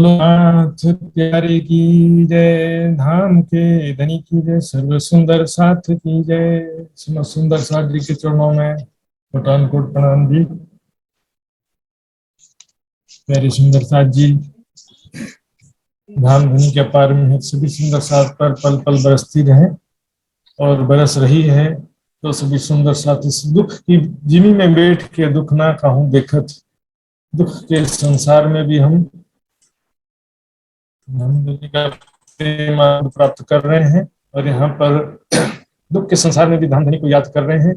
बोलो नाथ प्यारे की जय, धाम के धनी की जय, सर्व सुंदर साथ की जय। सुंदर साथ जी के चरणों में कोटान-कोट प्रणाम जी। प्यारे सुंदर साथ जी, धाम धनी के अपार में है, सभी सुंदर साथ पर पल पल बरसती रहे और बरस रही है। तो सभी सुंदर साथ इस दुख की जिमी में बैठ के दुख ना कहूँ देखत, दुख के संसार में भी हम धनी का प्रेम प्राप्त कर रहे हैं और यहाँ पर दुख के संसार में भी धाम धनी को याद कर रहे हैं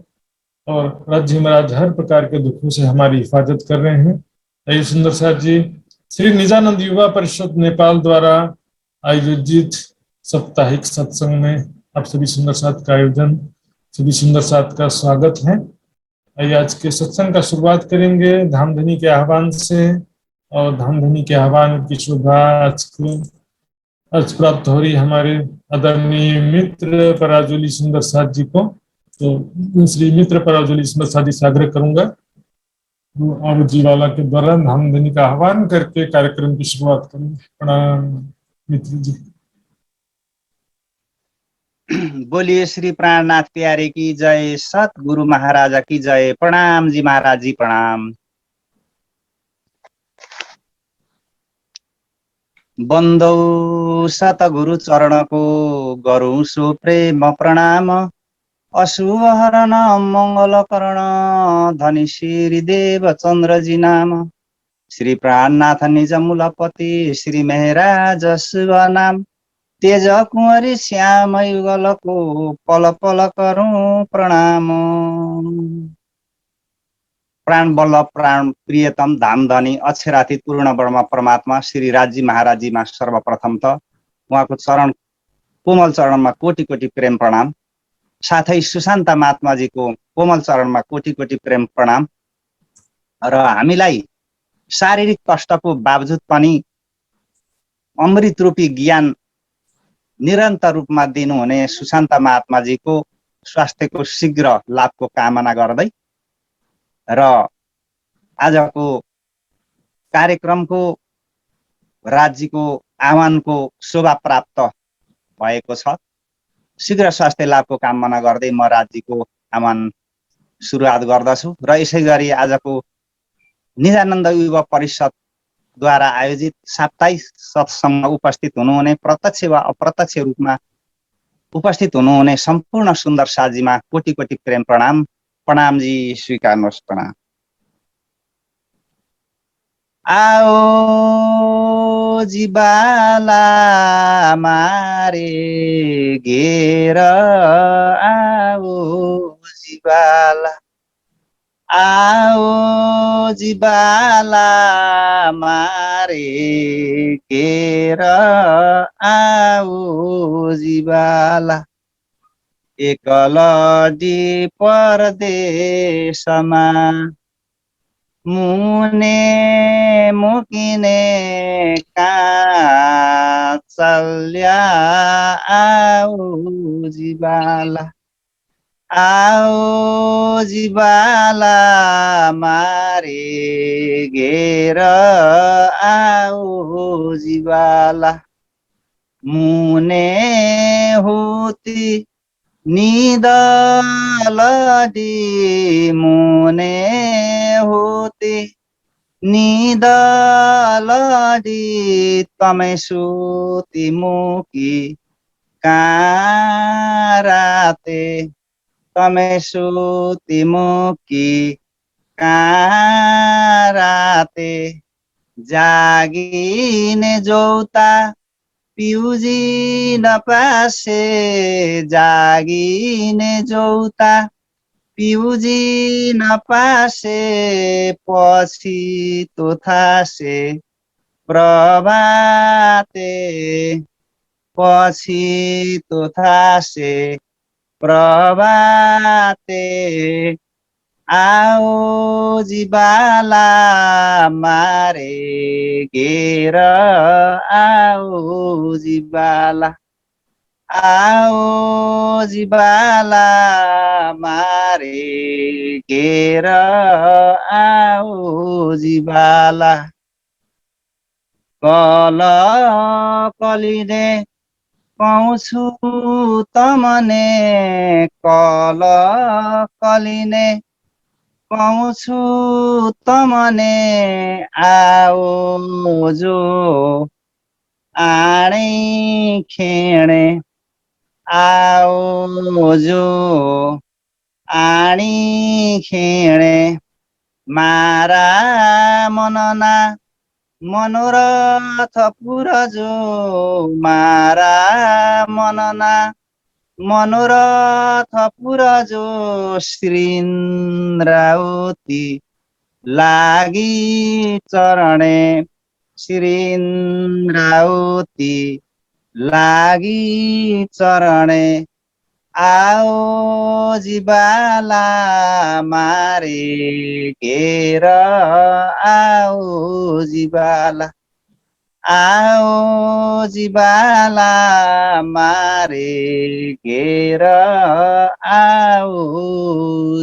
और राज्य महाराज हर प्रकार के दुखों से हमारी हिफाजत कर रहे हैं। यही सुंदर साथ जी, श्री निजानंद युवा परिषद नेपाल द्वारा आयोजित साप्ताहिक सत्संग में आप सभी सुंदर साथ का आयोजन, सभी सुंदर साथ का स्वागत है। आज के सत्संग का शुरुआत करेंगे धामधनी के आह्वान से और धामधनी के आह्वान की शोभा आज प्राप्त हो रही हमारे आदरणीय मित्र पराजुली सुंदर साथ जी को। तो श्री मित्र पराजुली सुंदर साथ जी से आग्रह करूंगा तो अब जीवाला के द्वारा धामधनी का आह्वान करके कार्यक्रम की शुरुआत करें। प्रणाम मित्र जी। बोलिए श्री प्राणनाथ प्यारे की जय, सतगुरु महाराजा की जय। प्रणाम जी महाराज जी, प्रणाम। बन्दौ सतगुरु चरणको गरौँ सो प्रेम प्रणाम। अशुभ हरण मंगल करण धनी श्री देव चन्द्रजी नाम। श्री प्राणनाथ निज मूलपति श्री मेहराज शुभ नाम। तेज कुंवरी श्याम युगलको पल पल करूं प्रणाम। प्राण बल्लभ प्राण प्रियतम धामधनी अक्षरातीत पूर्ण ब्रह्म परमात्मा श्री राजी महाराज जीमा सर्वप्रथम त उहाँको चरण कोमल चरणमा कोटि कोटि प्रेम प्रणाम। साथै सुशान्ता महात्माजीको कोमल चरणमा कोटि कोटि प्रेम प्रणाम। र हामीलाई शारीरिक कष्टको बावजुद पनि अमृत रूपी ज्ञान निरन्तर रूपमा दिनुहुने सुशान्ता महात्माजीको स्वास्थ्यको शीघ्र लाभको कामना गर्दै र आजको कार्यक्रमको राज्यको आह्वानको शोभा प्राप्त भएको छ। शीघ्र स्वास्थ्य लाभको कामना गर्दै म राज्यको आह्वान सुरुवात गर्दछु। र यसै गरी आजको निजानन्द युवा परिषद द्वारा आयोजित साप्ताहिक सत्सङ्गमा उपस्थित हुनुहुने प्रत्यक्ष वा अप्रत्यक्ष रूपमा उपस्थित हुनुहुने सम्पूर्ण सुन्दर साथीमा कोटि कोटि प्रेम प्रणाम। प्रणाम जी, स्वीकार्नुहोस् प्रणाम। आओ जीवाला मारे घेर, आओ जीवाला, आओ जीवाला मारे घेर, आओ जीवाला। एकलडी परदेशमा मुने मुकिने कहाँ चल्या, आओ जीवाला, आओ जीवाला मारे घेर, आओ जीवाला। मुने होती निदलडी मुने होती निदलडी तमै सुती मुकी काराते, तमै सुती मुकी काराते। जागिने जोता पिउजी नपासे, जागिने जोता पिउजी नपासे। पछि तो थासे प्रभाते, पछि तो थासे प्रभाते। आओ जीवाला मारे घेर, आओ जीवाला, आओ जीवाला मारे घेर, आओ जीवाला। कल कलिने पाउँछु तमने कल कलिने पाउँछु तमने आओ जो आणे खेणे आओ जो आणी खेणे मारा मनना मनोरथ पुरजो मारा मनना मनोरथ पुरजो श्रीन्द्रावती लागि चरणे श्रीन्द्रावती लागि चरणे आओ जिबाला मारे घेर आओ जिबाला आओ जिबाला मारे घेर आओ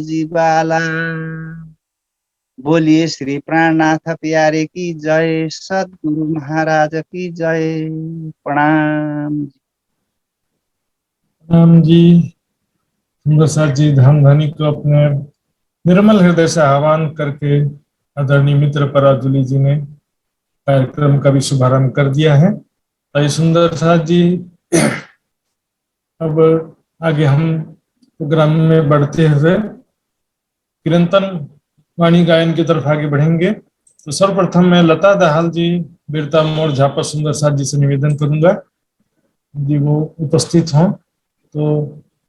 जिबाला। बोलिए श्री प्राणनाथ प्यारे की जय, सद्गुरु महाराज की जय। प्रणाम। राम जी, प्रसाद जी धामधनी को अपने निर्मल हृदय से आह्वान करके आदरणीय मित्र पराजुली जी ने कार्यक्रम का भी शुभारंभ कर दिया है। भाई सुंदर प्रसाद जी, अब आगे हम प्रोग्राम में बढ़ते हुए कीर्तन वाणी गायन की तरफ आगे बढ़ेंगे। तो सर्वप्रथम मैं लता दाहाल जी, बीरता मोड़ झापा सुंदर साथ जी से निवेदन करूंगा जी वो उपस्थित हों तो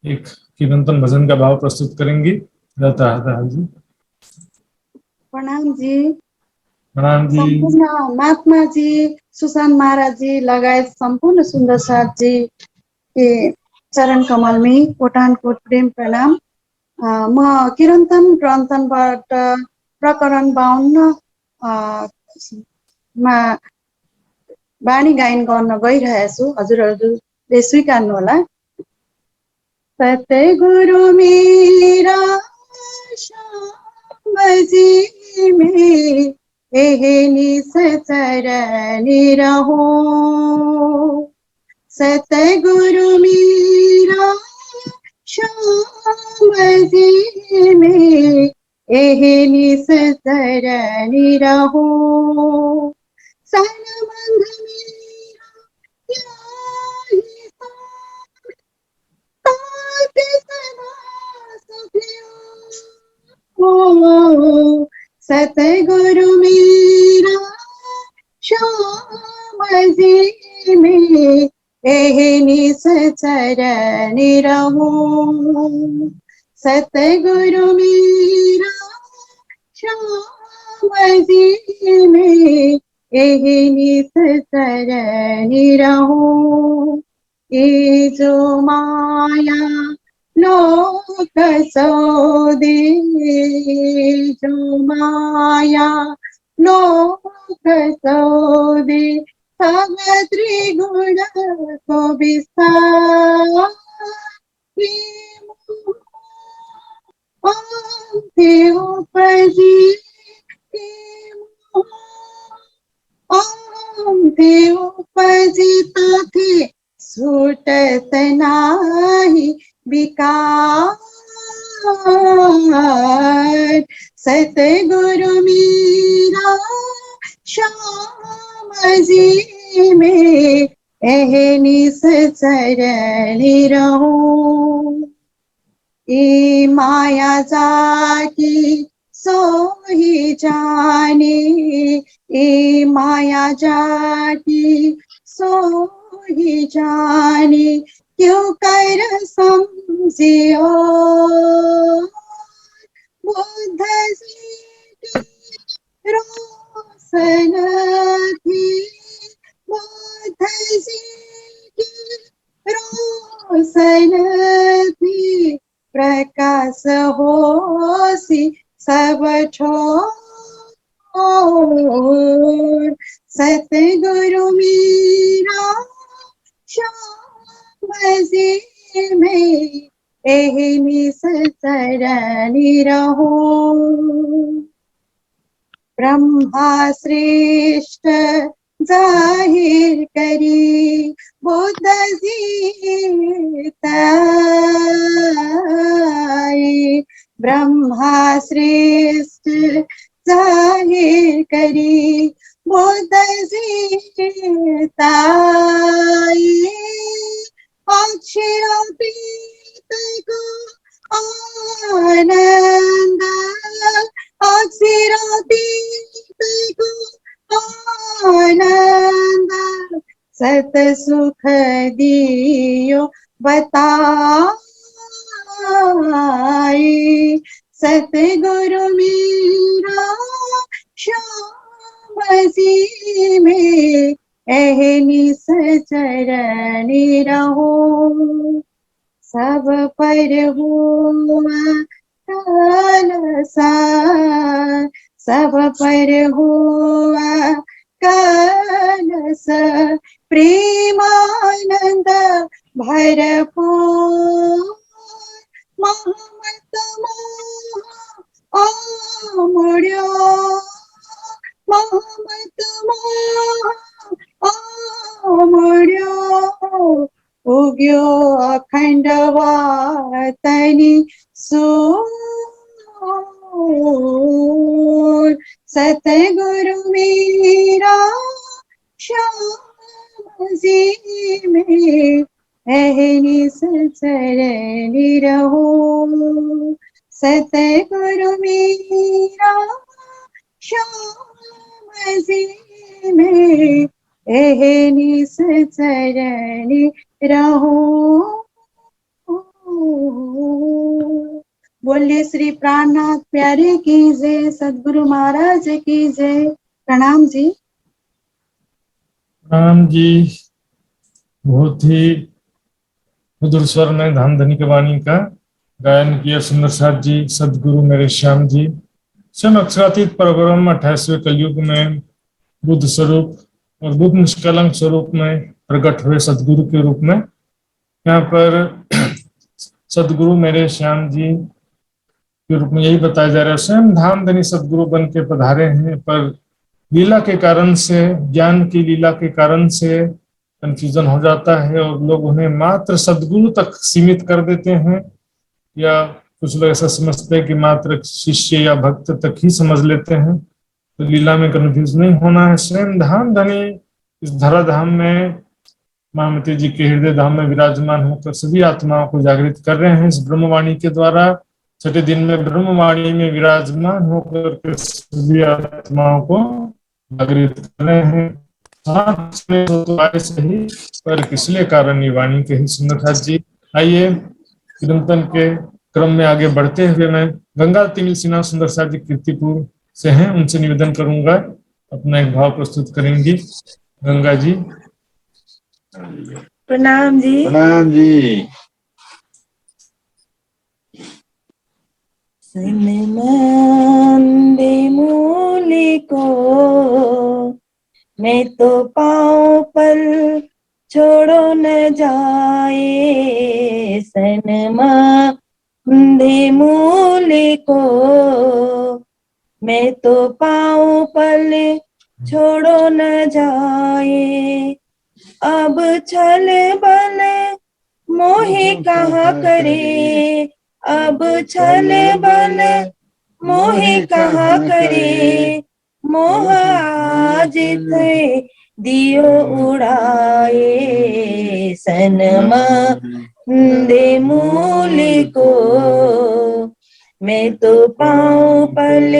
एक कीर्तन भजन का भाव प्रस्तुत करेंगी। लता दाहाल जी। प्रणाम जी। प्रणाम जी। सम्पूर्ण महात्मा जी, सुशांत महाराज जी लगायत संपूर्ण सुंदर साथ जी के चरण कमल में कोटानकोट प्रेम प्रणाम। म कीर्तन ग्रन्थबाट प्रकरण 52 मा वाणी गायन गर्न गइरहेको छु। हजुरहरूले स्वीकार्नु होला। सतगुरु मेरा श्यामजी में एहनी सचरनी रहो, सतगुरु मेरा श्यामजी में एहनी सचरनी रहो, सनमंग मेरा याही ताके सदा सुखियो, सतगुरु मेरा श्यामजी में एहनी सचरनी रहो, सतगुरु मेरा श्यामजी में एहनी सचरनी रहो। ये जो माया लोक सौदे, जो माया लोक सौदे, सब त्रिगुण को विस्तार उपजी उपजी ताथे छूटत नाही विकार, सतगुरु मेरा श्यामजी में एहनी सचरनी रहो। ये माया जाकी सोही जाने, ये माया जाकी सोही जाने, क्यों कर समझियो बुद्ध जी की रोशन थी, बुद्ध जी की रोशन थी, प्रकाश होसी सब छोड़, सतगुरु मेरा श्यामजी में एहनी सचरनी रहो। ब्रह्मा श्रेष्ठ जाहिर करी बुद्ध जीताई, ब्रह्मा सृष्ट जाहिर करी बुद्ध जीताई, अक्षरातीतको आनन्द, अक्षरातीतको आनन्द, सत सुख दियो बताई, सतगुरु मेरा श्याम जी में अहनिस चरण रहो, सब पर हुआ कलसा, सब पर हुआ कलस, प्रेमानंद भरपूर, ममत मोह आमुड्यो, ममत मोह आमुड्यो, उग्यो अखंड वातनी सूर, सतगुरु मेरा श्याम जी में अहनिस चरण रहो, सतगुरु मेरा श्याम जी में अहनिस चरण रहो। बोलिए श्री प्राणनाथ प्यारे की जय, सद्गुरु महाराज की जय। प्रणाम जी। राम जी, बहुत ही मधुर स्वर में धाम धनी की वाणी का गायन किया सुंदर साथ जी, सदगुरु मेरे श्याम जी। स्वयं अक्षरातीत परब्रह्म 28वें कलयुग में बुद्ध स्वरूप और बुद्ध निष्कलंक स्वरूप में प्रकट हुए सदगुरु के रूप में यहाँ पर सदगुरु मेरे श्याम जी के रूप में यही बताया जा रहा है। स्वयं धाम धनी सदगुरु बन के पधारे हैं, पर लीला के कारण से, ज्ञान की लीला के कारण से कंफ्यूजन हो जाता है और लोग उन्हें मात्र सदगुरु तक सीमित कर देते हैं, या कुछ लोग ऐसा समझते हैं कि मात्र शिष्य या भक्त तक ही समझ लेते हैं। तो लीला में कंफ्यूज नहीं होना है। स्वयं धाम धनी इस धराधाम में महामती जी के हृदय धाम में विराजमान होकर सभी आत्माओं को जागृत कर रहे हैं। इस ब्रह्मवाणी के द्वारा छठे दिन में ब्रह्मवाणी में विराजमान होकर सभी आत्माओं को जागृत कर रहे हैं। सही, पर किसलिए कारण ये वाणी के ही सुंदरनाथ जी। आइए चिंतन के क्रम में आगे बढ़ते हुए मैं गंगा तिमिल सिन्हा सुंदर साथ जी कीर्तिपुर से हैं, उनसे निवेदन करूंगा अपना एक भाव प्रस्तुत करेंगी। गंगा जी। प्रणाम जी। प्रणाम जी। सनमंदे मूली को मैं तो पाऊं पल छोड़ो न जाए, सनमंदे मूली को मैं तो पाऊं पल छोड़ो न जाए, अब छल बल मोहे कहाँ करे, अब छल बल मोहे कहाँ करे, मोह आज थे दियो उड़ाए, सनमंदे मूली को मैं तो पाऊं पल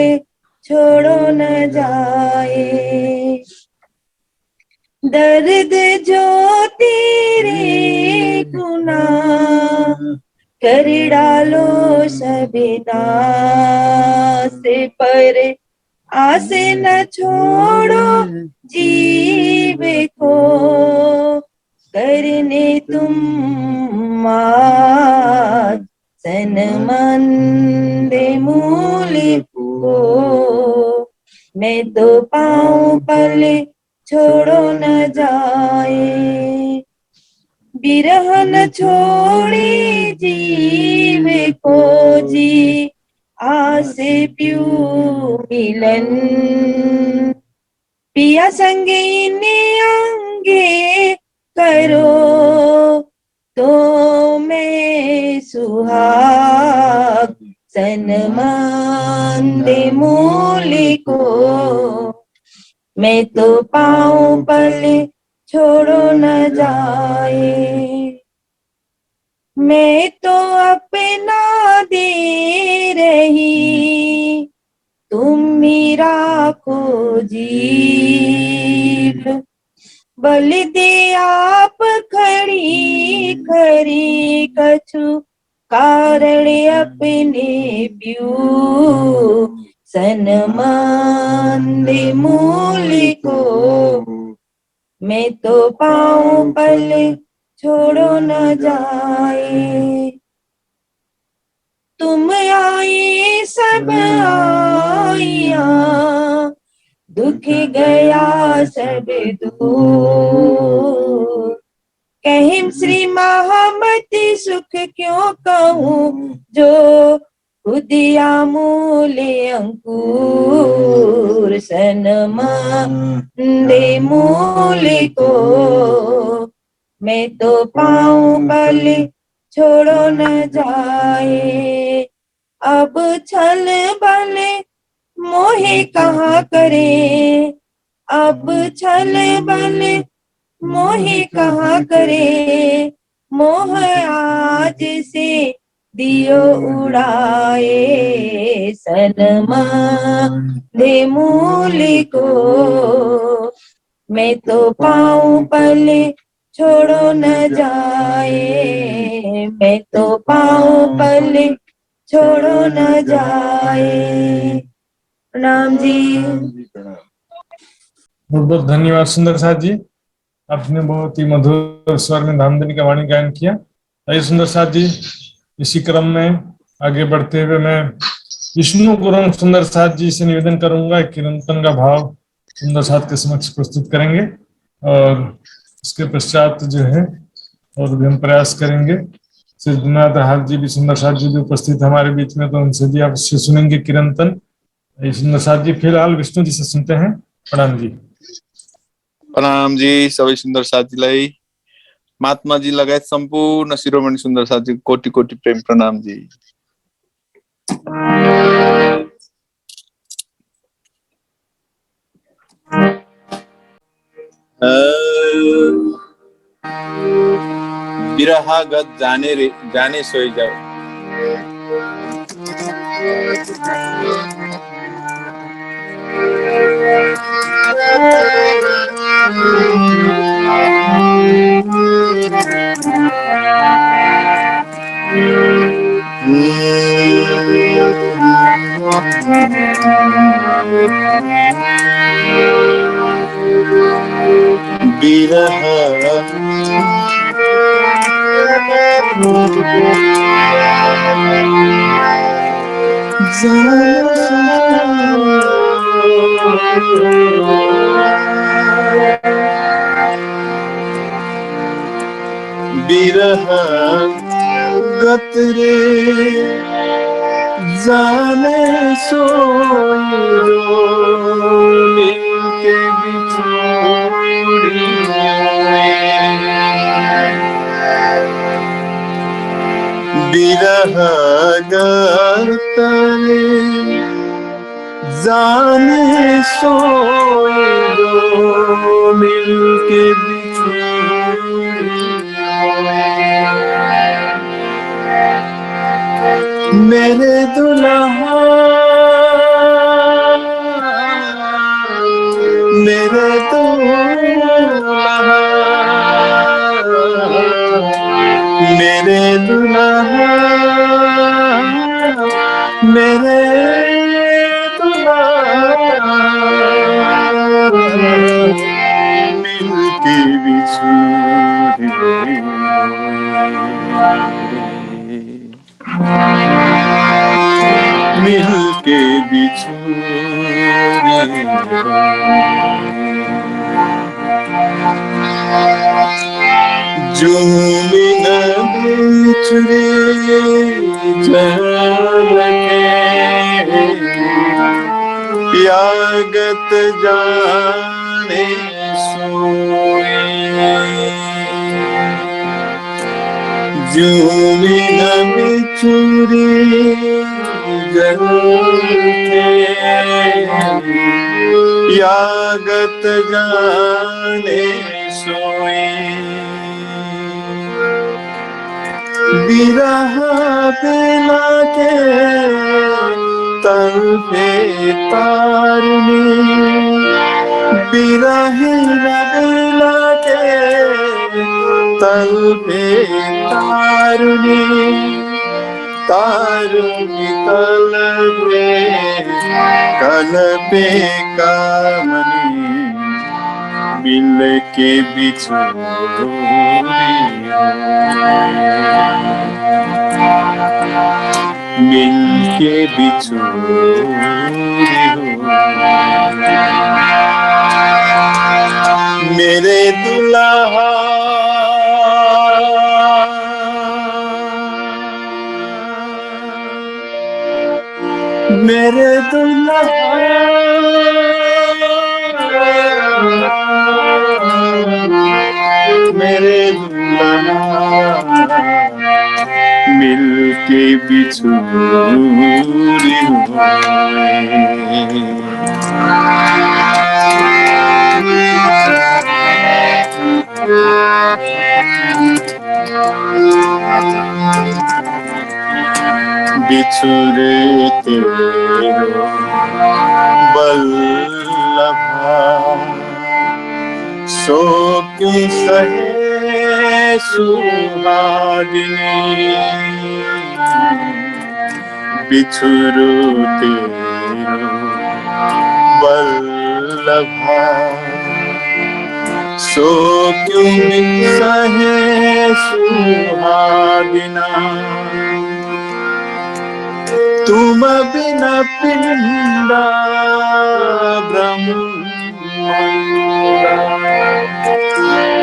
छोड़ो न जाए, दर्द जो तेरे गुनाह कर डालो सबिना से, पर आस न छोड़ो जीव को, करने तुम आज सनमंदे मूली को मैं तो पाऊं पल छोड़ो न जाए, बिरहन छोड़ी जीव को जी आस प्यू मिलन, पिया संगे अंगे करो तो मैं सुहाग सनमान दे मूली को मैं तो पाऊं पले छोड़ो न जाए मैं तो अपना दे रही तुम ही राखो जीव बल दे आप खड़ी खरी कछु कारण अपने प्यू सनमान दे मूली को मैं तो पाऊं पले छोड़ो न जाए तुम आए सब आइया दुख गया सब दूर कहिम श्री महामति सुख क्यों कहूँ जो खुदिया मूले अंकुर सनमान मूले को मैं तो पाऊं पले छोड़ो न जाए अब छल बल मोहे कहाँ करे अब छल बल मोहे कहाँ करे मोह आज से दियो उड़ाए सनमान दे मूली को मैं तो पाऊं पले छोड़ो न जाए मैं तो पाऊं पले छोड़ो न जाए प्रणाम जी बहुत बहुत धन्यवाद सुंदर साथ जी, आपने बहुत ही मधुर स्वर में धामधनी का वाणी गायन किया। आइए सुंदर साथ जी, इसी क्रम में आगे बढ़ते हुए मैं विष्णु गुरु सुंदर साथ जी से निवेदन करूंगा कीर्तन का भाव सुंदर साथ के समक्ष प्रस्तुत करेंगे और उसके पश्चात जो है और भी हम प्रयास करेंगे सिद्धनाथ हाथ जी भी सुंदर साथ जी भी उपस्थित हमारे बीच में, तो उनसे भी अवश्य सुनेंगे कीर्तन। सुंदर साथ जी फिलहाल विष्णु जी से सुनते हैं। प्रणाम जी। प्रणाम जी सबै सुन्दर साथीलाई, महात्मा जी लगायत सम्पूर्ण शिरोमणि सुन्दर साथी कोटि कोटि प्रेम प्रणाम जी। विरहागत जाने सोई जाओ विरह विरह गत रे जाने सोई मिलके बिछोड़ी विरह गत रे जाने सोई मिलके मेरे दुल्हा मेरे दुल्हा मेरे दुल्हा मेरे दुल्हा मिलके बिछोड़े मिलके बिछोड़े झूमिन बिछड़े झलके प्यागत जा जुमिन बिछुरी जलते यागत जाने सोई बिरह बेला के तल पे तारनी बिरह बेला के तल पे तारनी तारुनी तल पे कल पे कामनी मिल के बिछोड़ी मिल के बिछोड़ी मेरे दुल्हा मेरे दुल्हा मेरे दुल्हा मिल के बिछोड़ी बिछुरे तेरो बल्लभा सो क्यों सहे सुहागिनी बिछुरो तेरो बल्लभा सो क्यों सहे सुहागिना तुम बिना पिंडा ब्रह्मांडा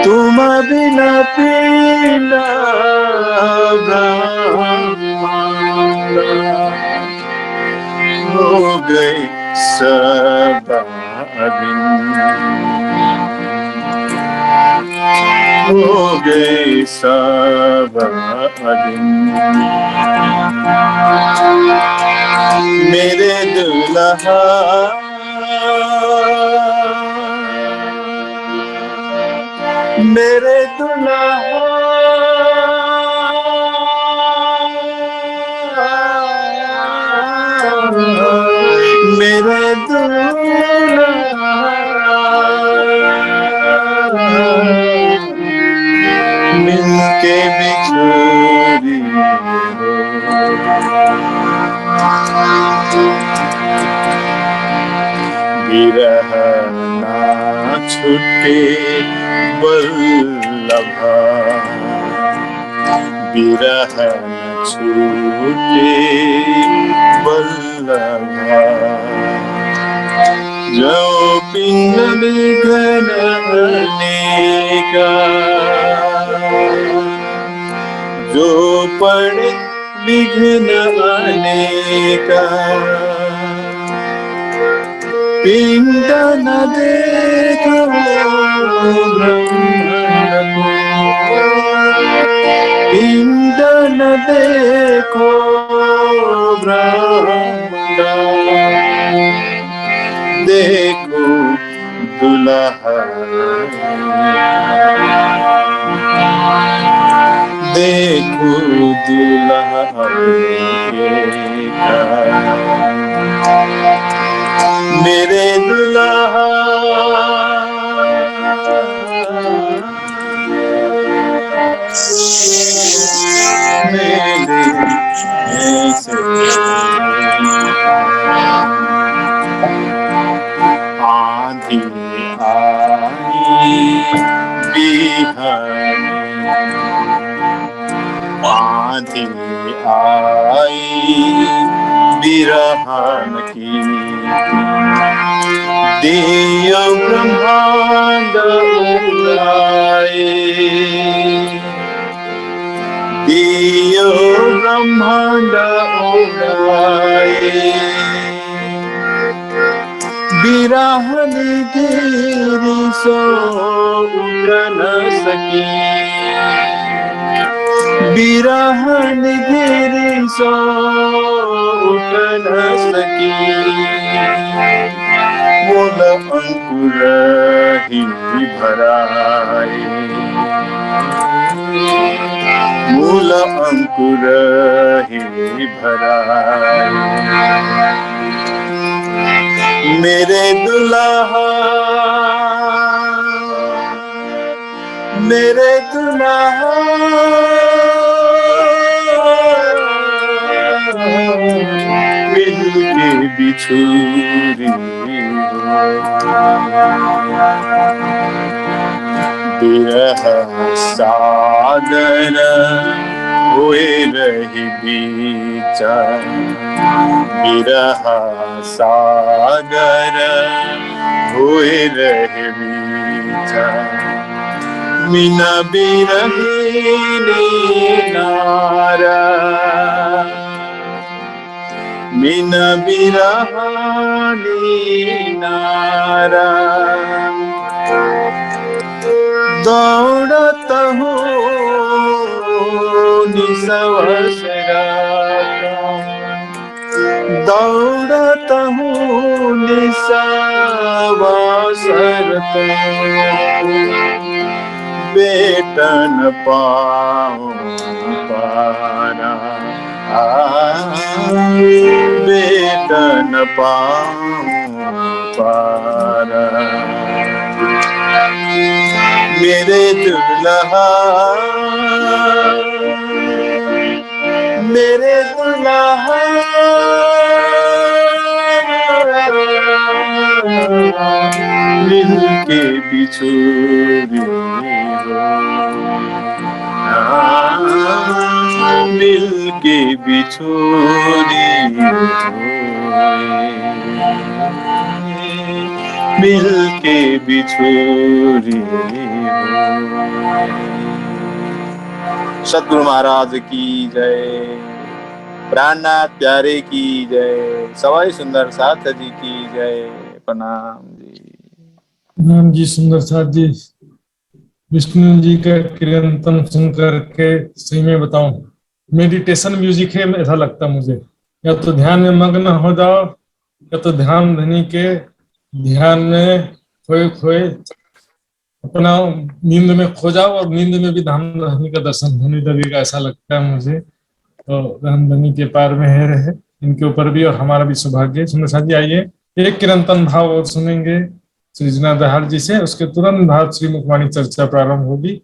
तुम बिना पिंडा ब्रह्मांडा हो गई सब हो गई सब मेरे दुल्हा मेरे दुल्हा मेरे दुल्हा मिलके बिछोड़ी बिरह ना छूटे बल्लभा बिरह न छूटे बल्लभा जो पिंड विघ्न अनेका जो पड़े विघ्न अनेका पिंड न देखो ब्रह्मांड को पिंड न देखो ब्रह्मांड देखो दुल्हा देखो दुल्हा मेरे दुल्हा मेरे ऐसे आंधी आई बिहारी आंधी आई बिरहन की दियो ब्रह्मांड उड़ाए दियो ब्रह्मांड उड़ाए बिरहनी घेरी सो उठ न सकी, बिरहनी घेरी सो उठ न सकी, मूल अंकुर ही भराए, मूल अंकुर ही भराए। मेरे दुल्हा, मेरे दुल्हा, मिल के बिछुरी बिरह सागर होए रही बीचा, बिरह सागर होए रही बीचा, मीना बिरहिनी नारा, मीना बिरहानी नारा, दौड़त हूँ निसवसरा, दौड़त हूँ निसवसर, बेटन पाऊं पारा, बेटन पाऊं पारा। मेरे दुल्हा, मेरे दुल्हा, मिल के बिछुरी मिल के बिछुरी, मिल के बिछुरी। सतगुरु महाराज की जय, प्राणनाथ प्यारे की जय, सवाई सुंदर साथ जी की जय। प्रणाम जी। प्रणाम जी सुंदर साथ जी। विष्णु जी का कीर्तन सुन करके सही में बताऊं, मेडिटेशन म्यूजिक है ऐसा लगता मुझे। या तो ध्यान में मग्न हो जाओ, या तो ध्यान धनी के ध्यान में खोए खोए अपना नींद में खो जाओ, और नींद में भी ध्यान धनी का दर्शन होने लगेगा, ऐसा लगता है मुझे। तो रामधनी के पार में है रहे इनके ऊपर भी, और हमारा भी सौभाग्य। सुंदर साथ जी आइए, एक कीर्तन भाव और सुनेंगे सृजना दहाड़ जी से, उसके तुरंत बाद श्री मुखवाणी चर्चा प्रारंभ होगी।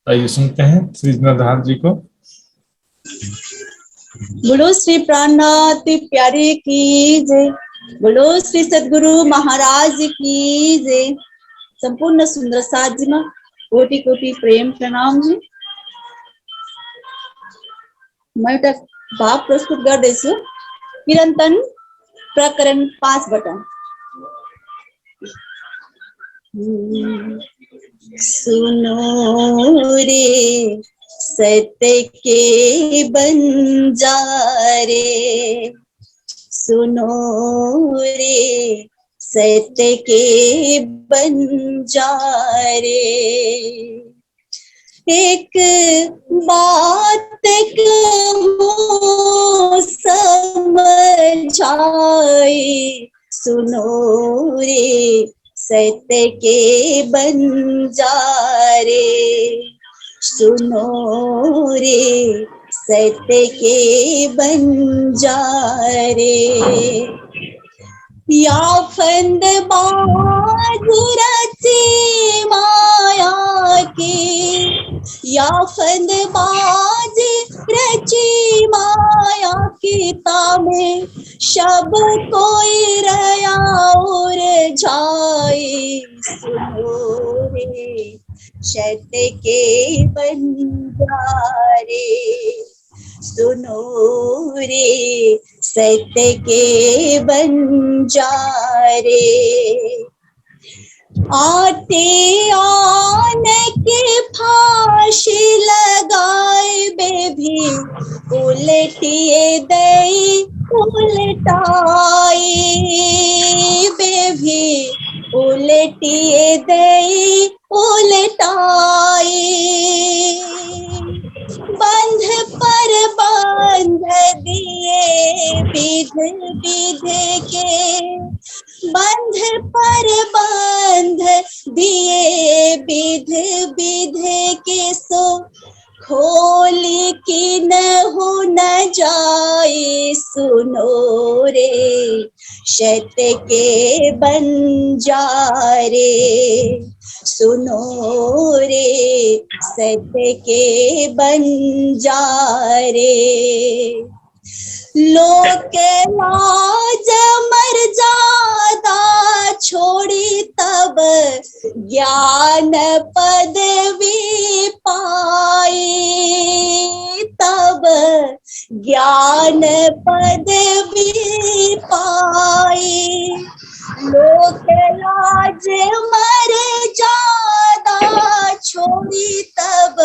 आइए सुनते हैं सृजना दहाड़ जी को। बोलो श्री प्राणनाथ प्यारे की जय, बोलो श्री सद्गुरु महाराज की जय। संपूर्ण सुंदर साथ जी में कोटि कोटि प्रेम प्रणाम जी। मैं एउटा भाव प्रस्तुत गर्दैछु। कीर्तन प्रकरण 5 बाट। सुनो रे सत्य के बंजारे, सुनो रे सत्य के बंजारे, एक बात कहूं समझाए, सुनो रे सत्य के बंजारे, सुनो रे सत्य के बंजारे। या फंद बाज रची माया की, या फंद बाज रची माया की, तामे शब कोई रया और जाए, सुनो रे सत्य के बंजारे, सुनो रे सत्य के बंजारे। आते आन के फांसी लगाए बेभी, उलटिए दई उलटाई बेभी, बेटिए दई उलटाई, बंध पर बंध दिए विध विध के, बंध पर बंध दिए विध विध के, सो खोली की न हो न जाए सुनो रे, शत के बंजारे सुनो रे, सत के बंजारे। लोक लाज मर्यादा छोड़ी तब ज्ञान पदवी पाई, तब ज्ञान पदवी पाई। लोक लाज मर्यादा छोड़ी तब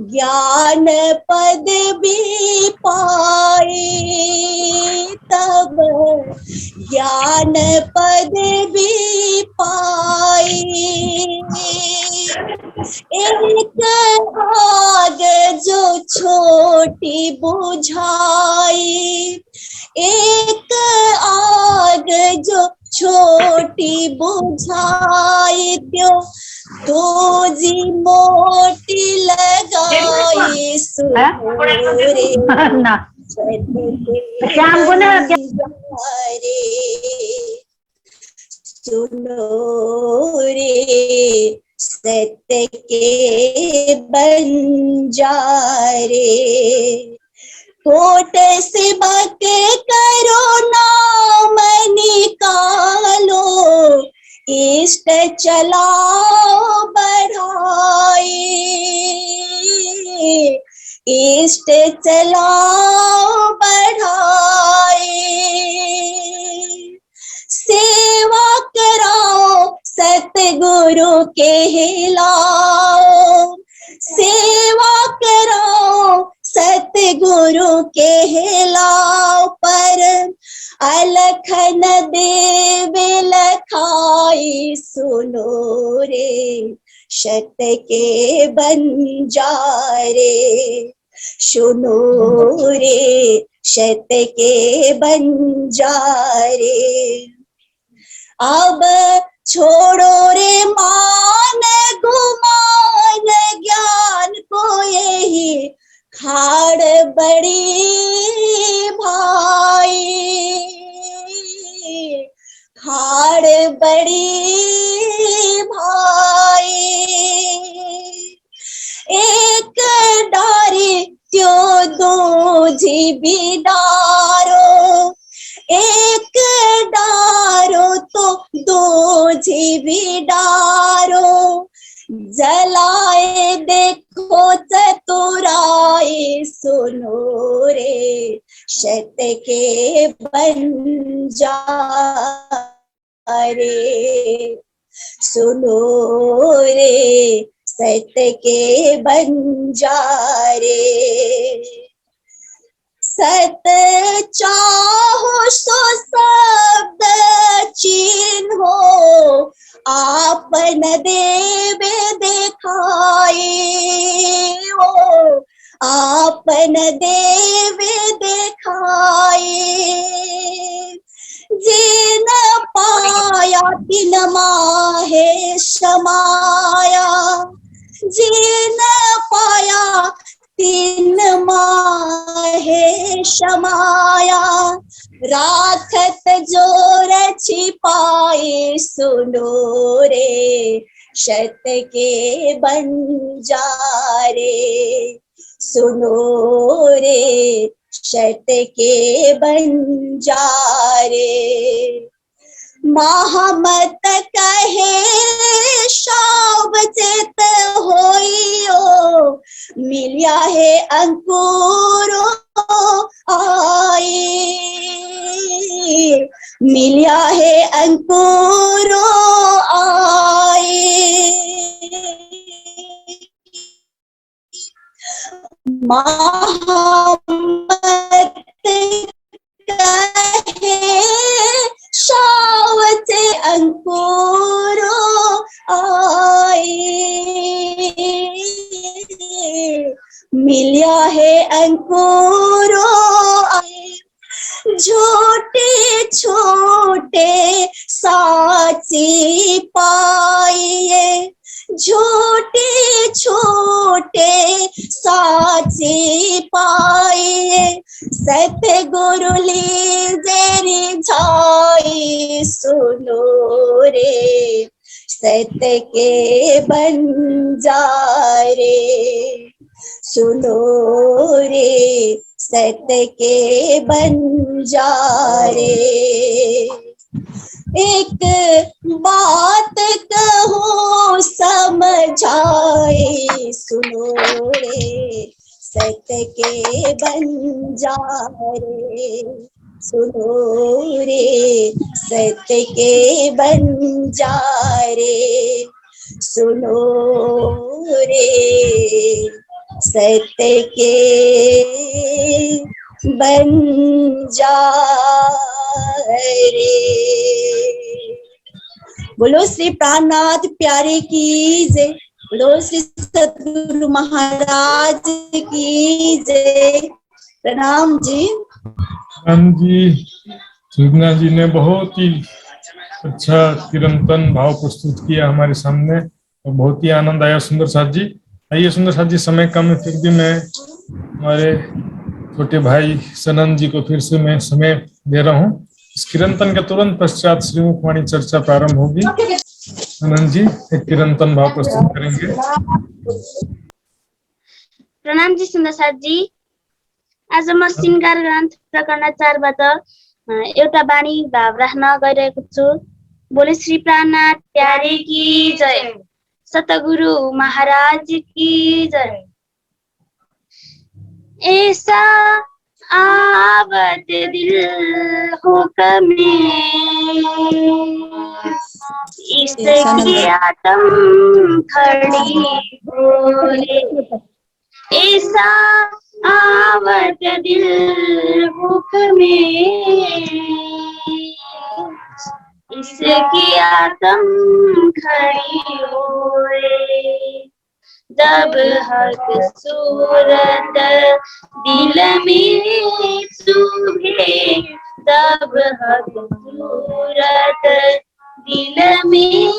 ज्ञान पदवी पाई, तब ज्ञान पदवी पाई। एक आग जो छोटी बुझाई, एक आग जो छोटी बुझाई, त्यों दो जी मोटी लगाई सुनो रे, सुनो रे, सत्य के बंजारे। कोट से बक करो नाम निकालो, इष्ट चलाओ बढ़ाई, इष्ट चलाओ बढ़ाई। सेवा कराओ सतगुरु के हिलाओ, सेवा कराओ सतगुरु के हिलाओ, पर अलख न देवे लखाई सुनो रे, शत के बंजारे सुनो रे, शत के बंजारे। अब छोड़ो रे मान गुमान, ज्ञान को यही खाड़ बड़ी भाई, खाड़ बड़ी भाई। एक डारी क्यों दो जीबी डारो, एक डारो तो दो जीबी डारो, जलाए देखो चतुराई सुनो रे, शत के बंजारे सुनो रे, सत के बंजारे। सत चाहो सो शब्द चिन्हो, आपन देवे देखाई, ओ आपन देवे देखाई। जिन पाया तिन माहे समाया, जिन पाया तिन माहे समाया, राखत जोर छिपाए सुनो रे, शत के बंजारे सुनो रे, शत के बंजारे। महामत कहे शाव चेत होइयो, मिलिया है अंकुरो आई, मिलिया है अंकुरो आई। महामत कहे शाव से अंकुर मिलिया है अंकुरों आए, छोटे छोटे साची पाइए, छोटे छोटे साची पाइए, सत्य गुरु लीजेरी झाई सुनो रे, सत्य के बंजारे सुनो रे, सत्य के बंजारे। एक बात कहूँ समझाए सुनो रे, सत्य के बंजारे सुनो रे, सत्य के बंजारे सुनो रे, सत्य के बंजारे। बोलो श्री प्राणनाथ प्यारे की जय, बोलो श्री सतगुरु महाराज की जय। प्रणाम जी। राम जी, सुगना जी ने बहुत ही अच्छा कीर्तन भाव प्रस्तुत किया हमारे सामने और बहुत ही आनंद आया। सुंदर साथ जी, आइए सुंदर साथ जी, समय कम है फिर भी मैं हमारे छोटे भाई सनन जी को फिर से मैं समय दे रहा हूँ। इस कीर्तन के तुरंत पश्चात श्रीमुखवाणी चर्चा प्रारंभ होगी। सनन जी एक कीर्तन भाव प्रस्तुत करेंगे। प्रणाम जी सुन्दर साथ जी। आज म श्रृंगार ग्रन्थ प्रकरण 4 बाट एउटा बाणी भाव राख्न गइरहेको छु। बोले श्री प्राणनाथ प्यारे की जय, सतगुरु महाराज की जय। ऐसा आवत दिल हुक्मे, इसकी आत्म खड़ी बोले, ऐसा आवत दिल हुक्मे, इसकी आत्म खड़ी होए। जब हक सूरत दिल में चुभे, जब हक सूरत दिल में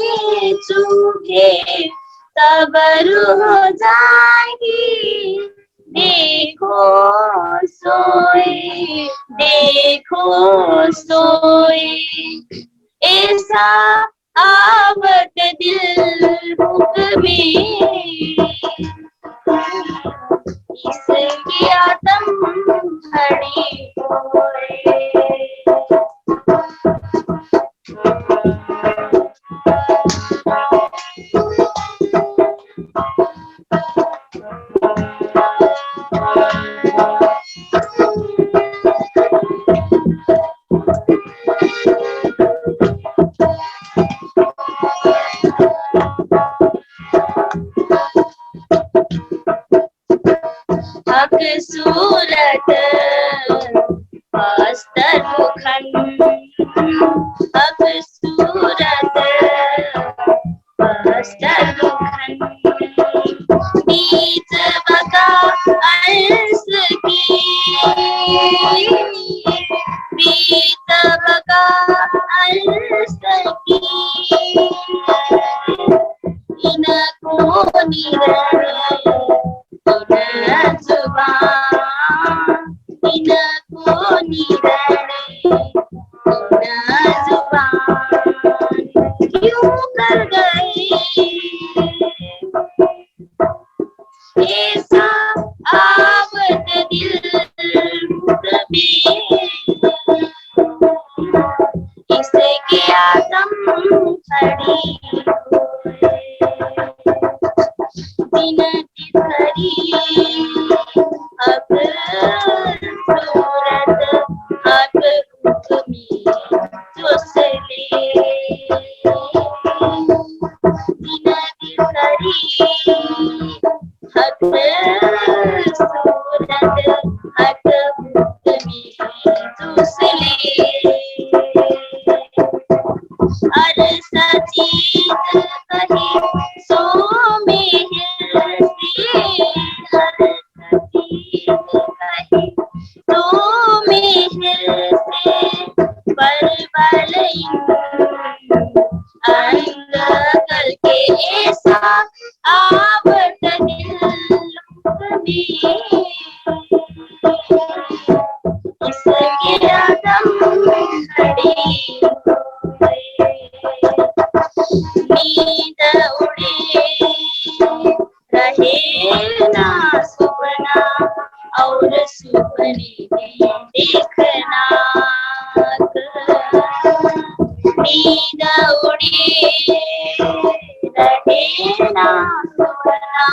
चुभे, तब रूह जाएगी देखो सोए, देखो सोए। ऐसा आवत दिल हुक्मे, इसकी आत्म खड़ी होए। हक सूरत अस्तर मुखन, हक सूरत अस्तर मुखन, बीच बका अर्श की, बीच बका अर्श की, इनको निगरे जुबान, इनको निगरे जुबान, क्यों कर गए ऐसा आवत दिल हुक्मे, इसकी आत्म खड़ी होए। बिनती करी अब सूरत अब हुक्मी जोसले, बिनती करी हक सूरत हक हुक्मी जोसले। हर सचीज कही सो में से, हर इसके आदम खड़ी नींद उड़े रहे ना सुपना और सुपने में देखना नींद उड़े रहे ना सुपना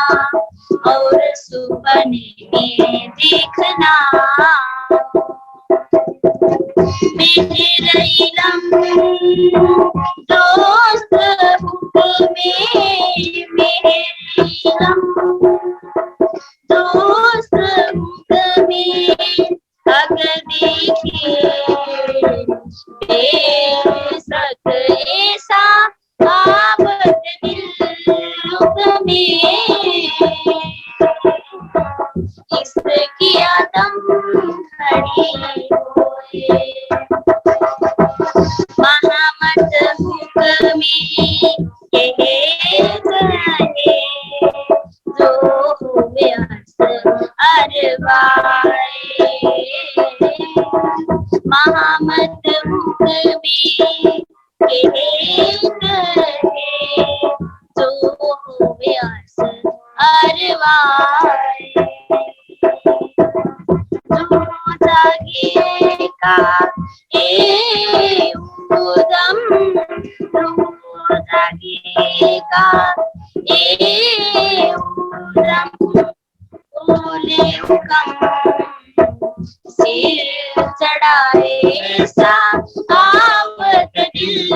और सुपने में देखना मेरे इलम दोस्त में मेरे इलम दोस्त में अगर देखे बेशक ऐसा आबद दिल में इसकी आदम खड़ी होए महामत हुक्मी ये कहे जो हुए अरवाए महामत हुक्मी ये कहे जो हुए अरवाए जो जागेगा उदम जागेगा उदम बोले हुकम सिर चढ़ाए सा आवत दिल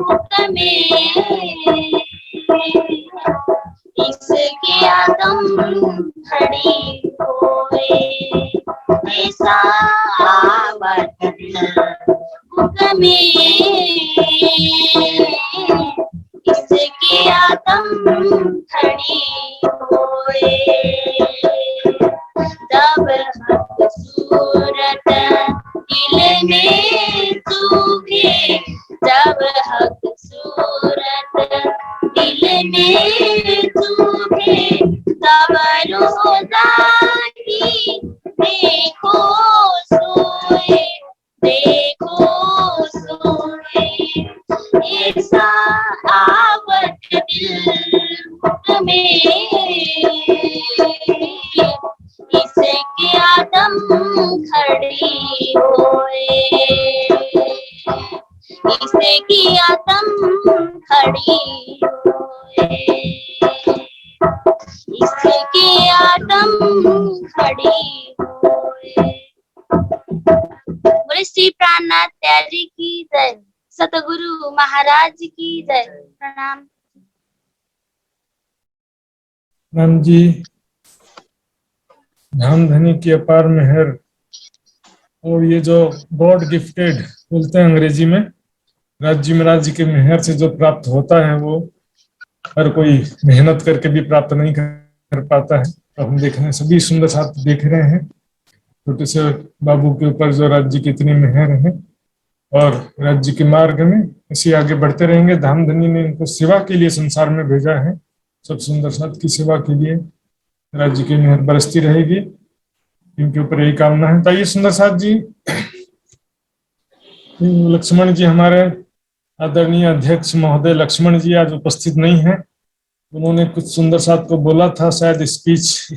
हुक्मे इसके आदम खड़ी होए ऐसा आवत दिल हुक्मे इसके आदम खड़ी होए जब हक सूरत दिल में चुभे जब हक सूरत दिल में चुभे तब रोज़ानी देखो सोए ऐसा आवत दिल में इसके आदम खड़ी होए इसकी आदम खड़ी होए इसकी आदम खड़ी होए बोले श्री प्राणनाथ त्यागी की जय सतगुरु महाराज की जय प्रणाम राम जी धाम धनी की अपार मेहर और ये जो गॉड गिफ्टेड बोलते हैं अंग्रेजी में राज्य महाराज जी के मेहर से जो प्राप्त होता है वो हर कोई मेहनत करके भी प्राप्त नहीं कर पाता है। तो हम देख रहे हैं सभी सुंदर साथ देख रहे हैं छोटे से बाबू के ऊपर जो राज्य की इतनी मेहर है और राज्य के मार्ग में इसी आगे बढ़ते रहेंगे। धाम धनी ने इनको सेवा के लिए संसार में भेजा है सब सुंदर साथ की सेवा के लिए राज्य की मेहर बरसती रहेगी इनके ऊपर यही कामना है। तो ये सुंदर साथ जी लक्ष्मण जी हमारे आदरणीय अध्यक्ष महोदय लक्ष्मण जी आज उपस्थित नहीं है। उन्होंने कुछ सुंदर साथ को बोला था शायद स्पीच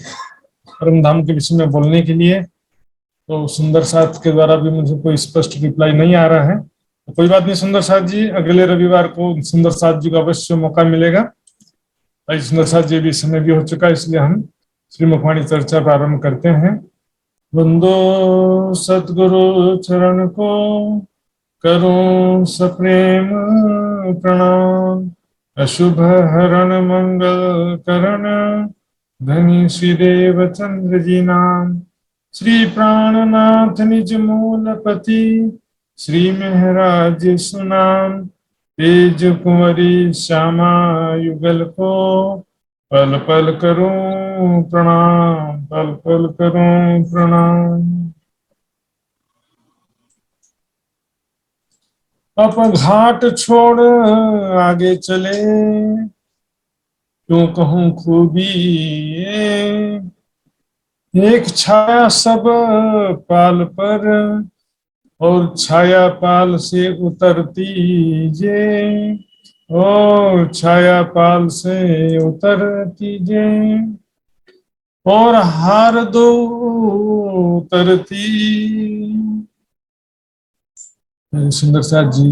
परम धाम के विषय में बोलने के लिए तो सुंदर साथ के द्वारा भी मुझे कोई स्पष्ट रिप्लाई नहीं आ रहा है। तो कोई बात नहीं सुंदर साथ जी अगले रविवार को सुंदर साथ जी को अवश्य मौका मिलेगा। सुंदर साथ जी भी समय भी हो चुका है इसलिए हम श्रीमुखवाणी चर्चा प्रारंभ करते हैं। वंदो सतगुरु चरण को करूं सप्रेम प्रणाम अशुभ हरण मंगल करण धनी श्री देवचंद्र जी नाम श्री प्राणनाथ निज मूलपति श्री महराज सुनाम तेज कुंवरी श्यामा युगल को पल पल करूं प्रणाम पल पल करूं प्रणाम। अब घाट छोड़ आगे चले क्यों कहूं खूबी एक छाया सब पाल पर और छाया पाल से उतरती जे, और छाया पाल से उतरती जे, और हार दो उतरती। सुंदर साथ जी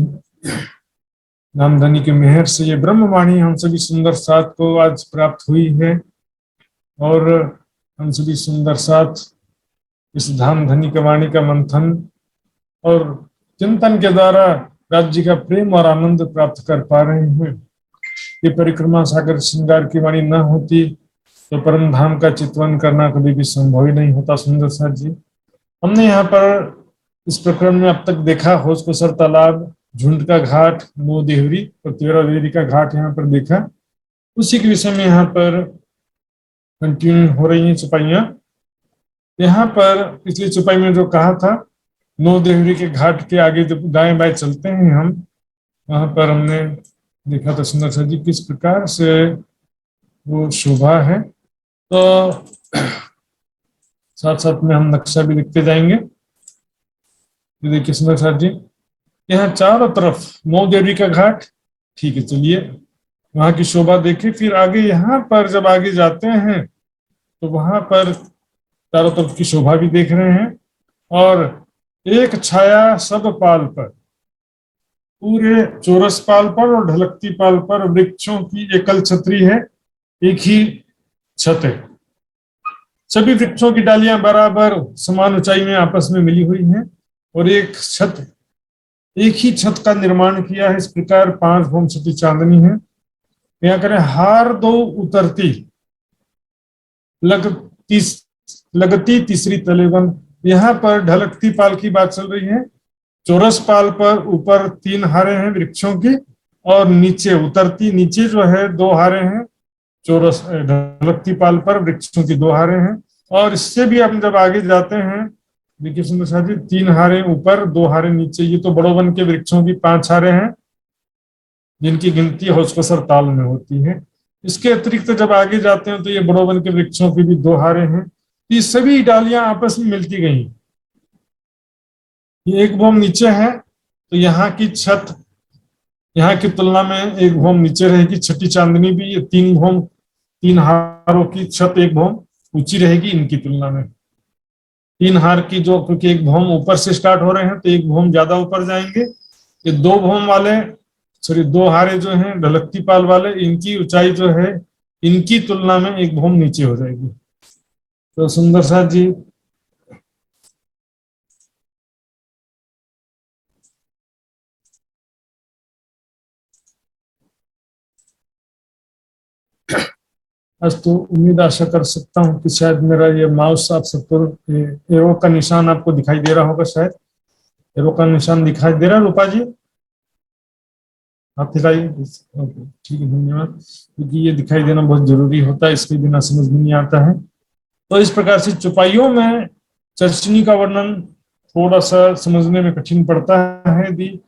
नामधनी के मेहर से ये ब्रह्मवाणी हम सभी सुंदर साथ को आज प्राप्त हुई है, और हम सभी सुंदर साथ इस धाम धनी के वाणी का मंथन और चिंतन के द्वारा राज्य का प्रेम और आनंद प्राप्त कर पा रहे हैं। ये परिक्रमा सागर श्रृंगार की वाणी न होती तो परम धाम का चितवन करना कभी भी संभव ही नहीं होता। सुंदर साथ जी, हमने यहाँ पर इस प्रकरण में अब तक देखा होश को सर तालाब, झुंड का घाट, नो देहरी और 13 देहरी का घाट यहाँ पर देखा। उसी के विषय में यहाँ पर कंटिन्यू हो रही है चौपाइयाँ। यहाँ पर पिछली चौपाई में जो कहा था, नो देहरी के घाट के आगे जब दाएं बाएं चलते हैं हम, वहां पर हमने देखा था सुंदर सा जी किस प्रकार से वो शोभा है। तो साथ साथ में हम नक्शा भी लिखते जाएंगे। देखिए सुंदर साथ जी, यहाँ चारों तरफ नो देहरी का घाट, ठीक है, चलिए वहां की शोभा देखें। फिर आगे यहाँ पर जब आगे जाते हैं तो वहां पर चारों तरफ की शोभा भी देख रहे हैं। और एक छाया सब पाल पर, पूरे चौरस पाल पर और ढलकती पाल पर वृक्षों की एकल छतरी है, एक ही छत है। सभी वृक्षों की डालियां बराबर समान ऊंचाई में आपस में मिली हुई हैं और एक ही छत का निर्माण किया है। इस प्रकार 5 भौम छठी चांदनी है। यहाँ करें हार दो उतरती लगती तीसरी तलेबन। यहाँ पर ढलकती पाल की बात चल रही है। चौरस पाल पर ऊपर 3 हारें हैं वृक्षों की, और नीचे उतरती, नीचे जो है 2 हारें हैं। चौरस ढलकती पाल पर वृक्षों की 2 हारें हैं। और इससे भी हम जब आगे जाते हैं, देखिए सुंदर साथ जी, 3 हारें ऊपर 2 हारें नीचे। ये तो बड़ोवन के वृक्षों की 5 हारें हैं जिनकी गिनती होशकोसर ताल में होती है। इसके अतिरिक्त जब आगे जाते हैं तो ये बड़ोवन के वृक्षों की भी 2 हारें हैं। ये सभी डालियां आपस में मिलती गई। ये 1 भौम नीचे है तो यहाँ की छत यहाँ की तुलना में 1 भौम नीचे रहेगी। छठी चांदनी भी ये 3 हारों की छत 1 भौम ऊंची रहेगी इनकी तुलना में। 3 हार की जो, क्योंकि 1 भौम ऊपर से स्टार्ट हो रहे हैं तो 1 भौम ज्यादा ऊपर जाएंगे। ये 2 भौम वाले, सॉरी 2 हारे जो हैं ढलकती पाल वाले, इनकी ऊंचाई जो है इनकी तुलना में 1 भौम नीचे हो जाएगी। तो सुंदर साथ जी आज तो उम्मीद आशा कर सकता हूँ कि शायद मेरा ये माउस आप सबको एरो का निशान आपको दिखाई दे रहा होगा। शायद एरो का निशान दिखाई दे रहा है रूपा जी? आप दिखाइए। ओके, ठीक है, धन्यवाद। क्योंकि ये दिखाई देना बहुत जरूरी होता है, इसके बिना समझ में नहीं आता है। तो इस प्रकार से चौपाइयों में चर्चनी का वर्णन थोड़ा सा समझने में कठिन पड़ता है यदि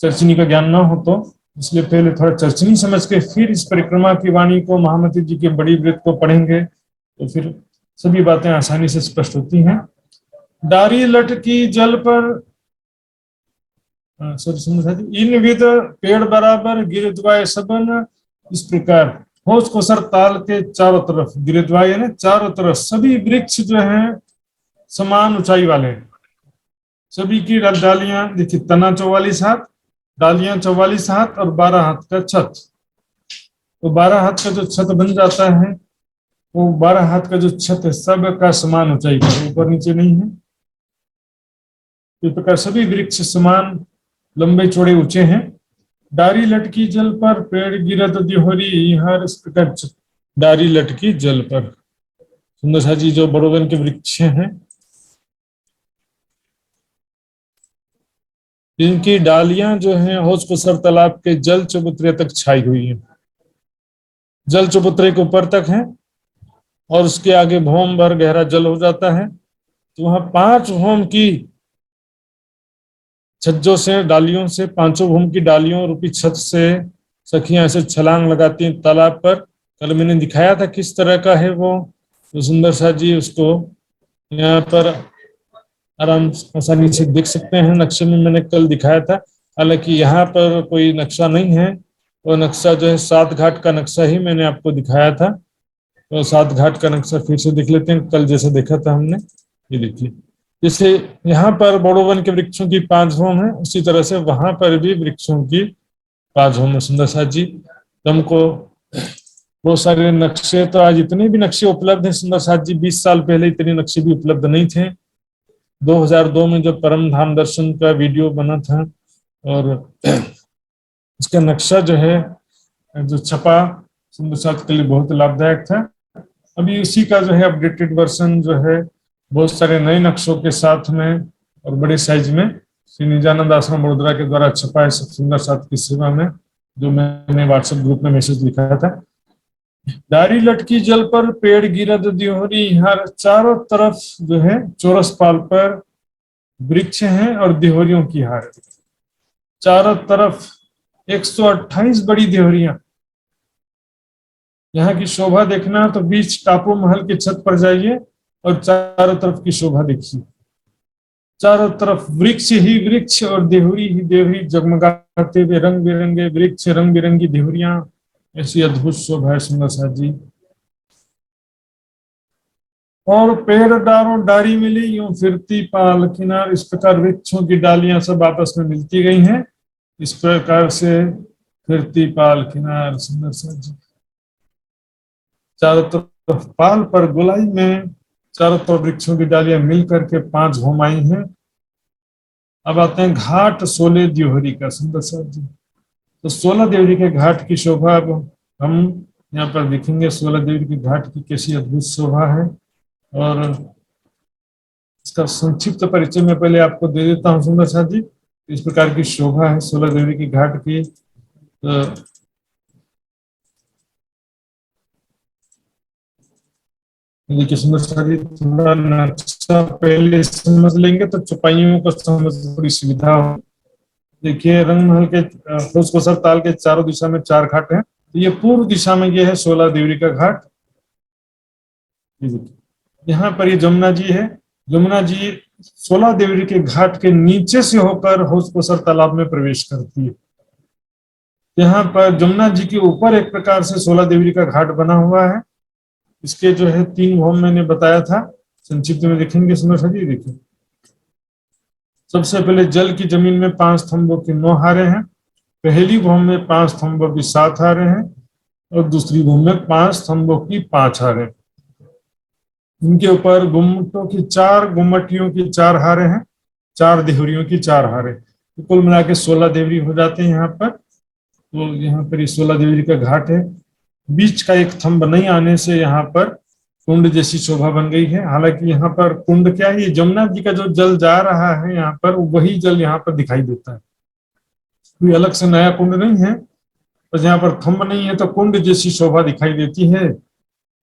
चर्चनी का ज्ञान ना हो तो। इसलिए पहले थोड़ा चर्चनी समझ के फिर इस परिक्रमा की वाणी को, महामती जी के बड़ी वृत्त को पढ़ेंगे तो फिर सभी बातें आसानी से स्पष्ट होती हैं। डारी लटकी जल पर, इन विद पेड़ बराबर गिरद्वाय सबन। इस प्रकार होशकोसर ताल के चारों तरफ, गिरद्वाय यानी चारों तरफ सभी वृक्ष जो हैं समान ऊंचाई वाले हैं। सभी की डालियां देखिए, तना 44 हाथ, डालियां 44 हाथ और 12 हाथ का छत। तो 12 हाथ का जो छत बन जाता है वो 12 हाथ का जो छत है सब का समान ऊंचाई पर, ऊपर नीचे नहीं है। इस प्रकार सभी वृक्ष समान लंबे चौड़े ऊंचे हैं। डारी लटकी जल पर पेड़ गिरत दिहोरी, हर इस प्रकार डारी लटकी जल पर। सुंदर सा जी जो बड़ोवन के वृक्ष हैं इनकी डालियां जो हैं होशकोसर तालाब के जल चबूतरे तक छाई हुई हैं। जल चबूतरे के ऊपर तक है और उसके आगे भौम भर गहरा जल हो जाता है। तो वहां 5 भौम की छज्जों से, डालियों से, 5 भौम की डालियों रूपी छत से सखियां ऐसे छलांग लगाती हैं तालाब पर। कल मैंने दिखाया था किस तरह का है वो। तो सुंदर सा जी उसको यहाँ पर आराम आसानी से देख सकते हैं। नक्शे में मैंने कल दिखाया था, हालांकि यहाँ पर कोई नक्शा नहीं है। वो नक्शा जो है 7 घाट का नक्शा ही मैंने आपको दिखाया था। तो 7 घाट का नक्शा फिर से देख लेते हैं, कल जैसे देखा था हमने। ये देखिए, जैसे यहाँ पर बोड़ोवन के वृक्षों की 5 होम है, उसी तरह से वहां पर भी वृक्षों की 5 होम है। सुंदर साथ जी, तो हमको बहुत सारे नक्शे, तो आज इतने भी नक्शे उपलब्ध हैं सुंदर साथ जी। 20 साल पहले इतने नक्शे भी उपलब्ध नहीं थे। 2002 में जब परम धाम दर्शन का वीडियो बना था और उसका नक्शा जो है जो छपा, सुंदर साथ के लिए बहुत लाभदायक था। अभी उसी का जो है अपडेटेड वर्जन जो है बहुत सारे नए नक्शों के साथ में और बड़े साइज में श्री निजानंद आश्रम बड़ोदरा के द्वारा छपा है सुंदर साथ की सेवा में, जो मैंने व्हाट्सएप ग्रुप में मैसेज लिखा था। डारी लटकी जल पर पेड़ गिरद दियोहरी, हर चारों तरफ जो है चौरस पाल पर वृक्ष हैं और दिहोरियों की हार। चारों तरफ 128 बड़ी दिहोरियां। यहाँ की शोभा देखना तो बीच टापू महल की छत पर जाइए और चारों तरफ की शोभा देखिए। चारों तरफ वृक्ष ही वृक्ष और देहुरी ही देहुरी, जगमगाते हुए रंग बिरंगे वृक्ष, रंग बिरंगी देहुरियां। ऐसी अद्भुत शोभा है सुंदर साथ जी। और पेड़ डारों डारी मिली, यूं फिरती पाल किनार। इस प्रकार वृक्षों की डालियां सब आपस में मिलती गई हैं, इस प्रकार से फिरती पाल किनार। सुंदर साथ जी, चारों तरफ पाल पर गोलाई में चारों तरफ वृक्षों की डालियां मिल करके 5 होम आई हैं। अब आते हैं घाट 16 दियोहरी का। सुंदर साथ जी, तो 16 देवरी के घाट की शोभा अब हम यहाँ पर देखेंगे। 16 देवरी के घाट की कैसी अद्भुत शोभा है, और इसका संक्षिप्त परिचय मैं पहले आपको दे देता हूँ सुंदर साथ जी। इस प्रकार की शोभा है 16 देवरी के घाट की। देखिए सुंदर साथ जी, थोड़ा नक्शा पहले समझ लेंगे तो चौपाइयों को समझ थोड़ी सुविधा हो। देखिए, रंग महल के कोसर ताल के चारों दिशा में 4 घाट हैं। तो ये पूर्व दिशा में ये है 16 देवरी का घाट। यहाँ पर ये जमुना जी है। जमुना जी 16 देवरी के घाट के नीचे से होकर कोसर तालाब में प्रवेश करती है। यहाँ पर जमुना जी के ऊपर एक प्रकार से 16 देवरी का घाट बना हुआ है। इसके जो है 3 होम मैंने बताया था, संक्षिप्त में देखेंगे सुंदर साथ जी। देखिए, सबसे पहले जल की जमीन में 5 स्तंभों की 9 हारे हैं। पहली भूम में 5 स्तंभों की 7 हारे हैं और दूसरी भूम में 5 स्तंभों की 5 हारे। इनके ऊपर गुम्मटों की 4 गुम्मटियों की 4 हारे हैं, 4 देहुरियों की 4 हारे। तो कुल मिला के 16 देवरी हो जाते हैं यहाँ पर। तो यहाँ पर 16 देवरी का घाट है। बीच का एक थंब नहीं आने से यहाँ पर कुंड जैसी शोभा बन गई है। हालांकि यहाँ पर कुंड क्या है, ये जमुना जी का जो जल जा रहा है यहाँ पर, वही जल यहाँ पर दिखाई देता है। कोई अलग से नया कुंड नहीं है, बस यहाँ पर थंब नहीं है तो कुंड जैसी शोभा दिखाई देती है।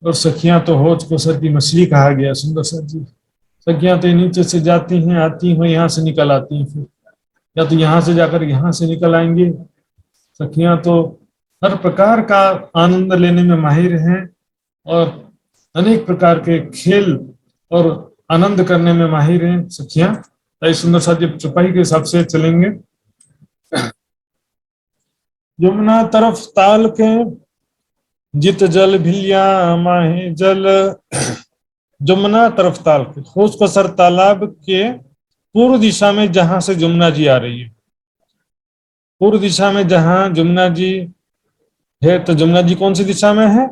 और सखियां तो होज कोसर की मछली कहा गया सुंदर साथ जी। सखियां तो नीचे से जाती हैं, आती हैं, यहाँ से निकल आती हैं, फिर या तो यहाँ से जाकर यहाँ से निकल आएंगे। सखियां तो हर प्रकार का आनंद लेने में माहिर हैं और अनेक प्रकार के खेल और आनंद करने में माहिर हैं सखियां। तो सुंदर साथ जी चौपाई के हिसाब से चलेंगे। यमुना तरफ ताल के जित जल भिलिया माहे जल। जमुना तरफ ताल के कोसर तालाब के पूर्व दिशा में जहां से जमुना जी आ रही है, पूर्व दिशा में जहां जमुना जी है, तो जमुना जी कौन सी दिशा में है?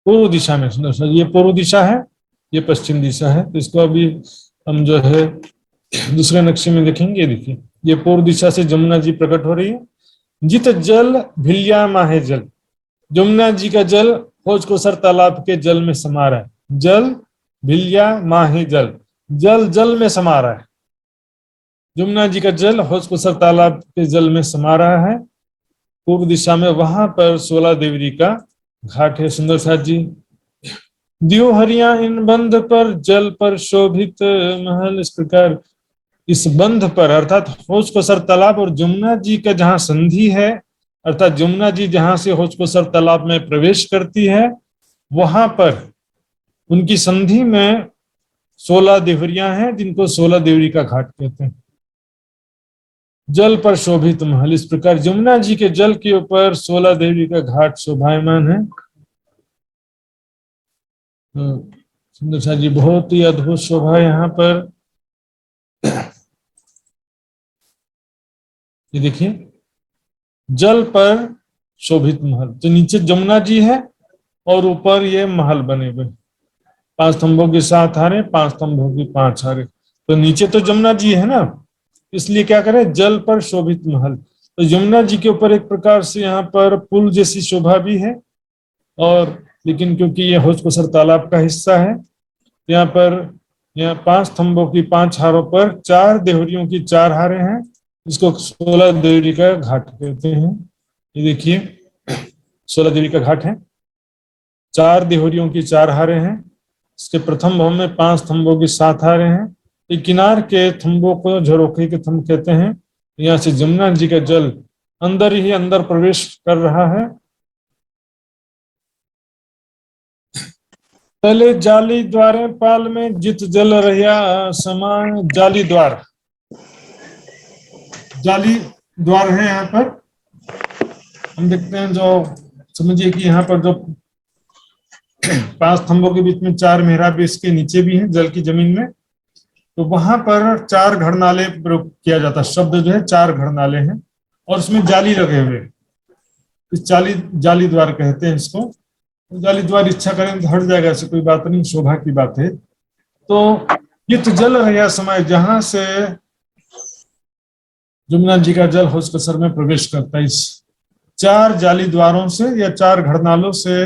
पूर्व दिशा में। सुंदर सर, ये पूर्व दिशा है, ये पश्चिम दिशा है। तो इसको अभी हम जो है दूसरे नक्शे में देखेंगे। देखिए, ये पूर्व दिशा से जमुना जी प्रकट हो रही है। जित जल भिलिया माहे जल, जमुना जी का जल कोसर तालाब के जल में समा रहा है। जल भिलिया माहे जल, जल जल में समा रहा है। जमुना जी का जल कोसर तालाब के जल में समा रहा है पूर्व दिशा में। वहां पर 16 देवरी का घाट है सुंदर साथ जी। दियोहरियां इन बंध पर जल पर शोभित महल। इस प्रकार इस बंध पर अर्थात कोसर तालाब और जमुना जी का जहां संधि है, अर्थात जमुना जी जहां से कोसर तालाब में प्रवेश करती है, वहां पर उनकी संधि में 16 देवरियां हैं जिनको 16 देवरी का घाट कहते हैं। जल पर शोभित महल, इस प्रकार जमुना जी के जल के ऊपर 16 देवरी का घाट शोभायमान है। सुंदर सा जी, बहुत ही अद्भुत शोभा है यहाँ पर। ये देखिए, जल पर शोभित महल, तो नीचे जमुना जी है और ऊपर ये महल बने हुए, 5 स्तंभों के 7 हारे, 5 स्तंभों की 5 हारे। तो नीचे तो जमुना जी है ना, इसलिए क्या करें, जल पर शोभित महल। तो यमुना जी के ऊपर एक प्रकार से यहाँ पर पुल जैसी शोभा भी है, और लेकिन क्योंकि ये हौज-कोसर तालाब का हिस्सा है, यहाँ पर 5 स्तंभों की 5 हारों पर 4 देवरियों की 4 हारे हैं, इसको 16 देवरी का घाट कहते हैं। ये देखिए, 16 देवरी का घाट है, 4 देवरियों की 4 हारे हैं। इसके प्रथम भाव में 5 स्तंभों की 7 हारे हैं। ये किनार के थंबों को झरोखे के थंब कहते हैं। यहाँ से जमुना जी का जल अंदर ही अंदर प्रवेश कर रहा है। पहले जाली द्वारे पाल में जित जल रहा समान, जाली द्वार, जाली द्वार है यहाँ पर। हम देखते हैं, जो समझिए कि यहाँ पर जो 5 स्तंभों के बीच में 4 मेहराब इसके नीचे भी है जल की जमीन में, तो वहां पर 4 घड़नाले प्रयोग किया जाता है। शब्द जो है 4 घड़नाले हैं और उसमें जाली लगे हुए, इस जाली द्वार कहते हैं इसको। तो जाली द्वार इच्छा करें तो हट जाएगा, ऐसे कोई बात नहीं, शोभा की बात है। तो ये तो जल रहा समय जहां से जमुना जी का जल हौज-कोसर में प्रवेश करता है, इस 4 जाली द्वारों से या 4 घड़नालों से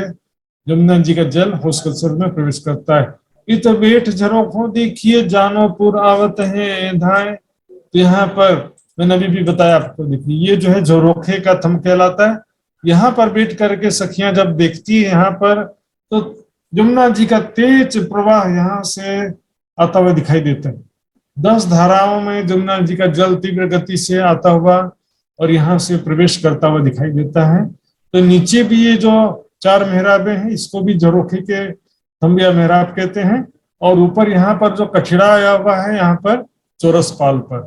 जमुना जी का जल हौज-कोसर में प्रवेश करता है। इत बेठ झरोखों देखिए जानोपुर आवत है धाए। तो यहाँ पर मैंने अभी भी बताया आपको, देखिए ये जो है झरोखे का थंब कहलाता है। यहाँ पर बैठ करके सखियां जब देखती है यहाँ पर, तो जमुना जी का तेज प्रवाह यहाँ से आता हुआ दिखाई देता है। 10 धाराओं में जमुना जी का जल तीव्र गति से आता हुआ और यहाँ से प्रवेश करता हुआ दिखाई देता है। तो नीचे भी ये जो 4 मेहराबें हैं, इसको भी झरोखे के थंब या मेहराब कहते हैं। और ऊपर यहाँ पर जो कठिड़ा आया हुआ है, यहाँ पर चौरसपाल पर,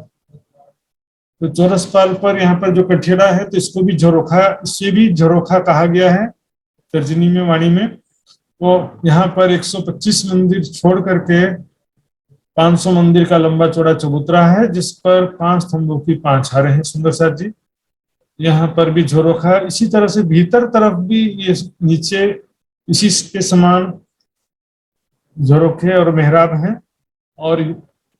तो चौरसपाल पर यहाँ पर जो कठिड़ा है, तो इसको भी झरोखा, इससे भी झरोखा कहा गया है तर्जनी में, वाणी में। तो यहाँ पर 125 मंदिर छोड़ करके 500 मंदिर का लंबा चौड़ा चबूतरा है, जिस पर 5 स्तंभों की 5 हारे हैं। सुंदर साथ जी, यहाँ पर भी झरोखा, इसी तरह से भीतर तरफ भी ये नीचे इसी के समान झरोखे और मेहराब हैं, और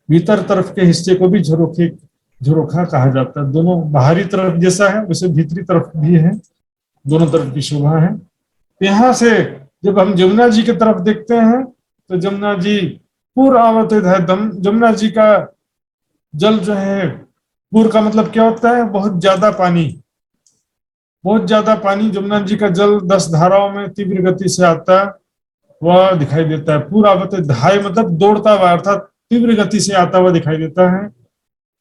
भीतर तरफ के हिस्से को भी झरोखा कहा जाता है। दोनों बाहरी तरफ जैसा है वैसे भीतरी तरफ भी है, दोनों तरफ की शोभा है। यहाँ से जब हम जमुना जी की तरफ देखते हैं, तो जमुना जी पूर आवत है, जमुना जी का जल जो है, पूर का मतलब क्या होता है, बहुत ज्यादा पानी, बहुत ज्यादा पानी। जमुना जी का जल 10 धाराओं में तीव्र गति से आता वह दिखाई देता है। पूरा धाय मतलब दौड़ता हुआ, अर्थात तीव्र गति से आता हुआ दिखाई देता है।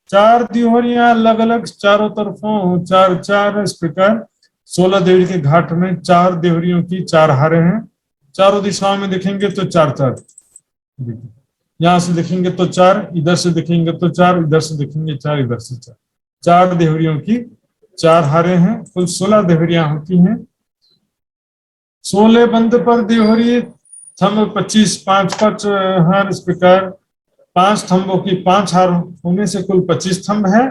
4 देवरियां अलग अलग चारों तरफों 4-4, इस प्रकार 16 देवरी के घाट में 4 देवरियों की 4 हारे हैं। चारों दिशाओं में देखेंगे तो 4-4, यहाँ से देखेंगे तो 4, इधर से देखेंगे तो 4, इधर से देखेंगे 4, इधर से 4, 4 देवरियों की 4 हारे हैं। कुल 16 देवरियां होती हैं। 16 बंद पर देवरी थंब 25, 5-5 हार, इस प्रकार 5 स्तंभों की 5 हार होने से कुल 25 स्तंभ है।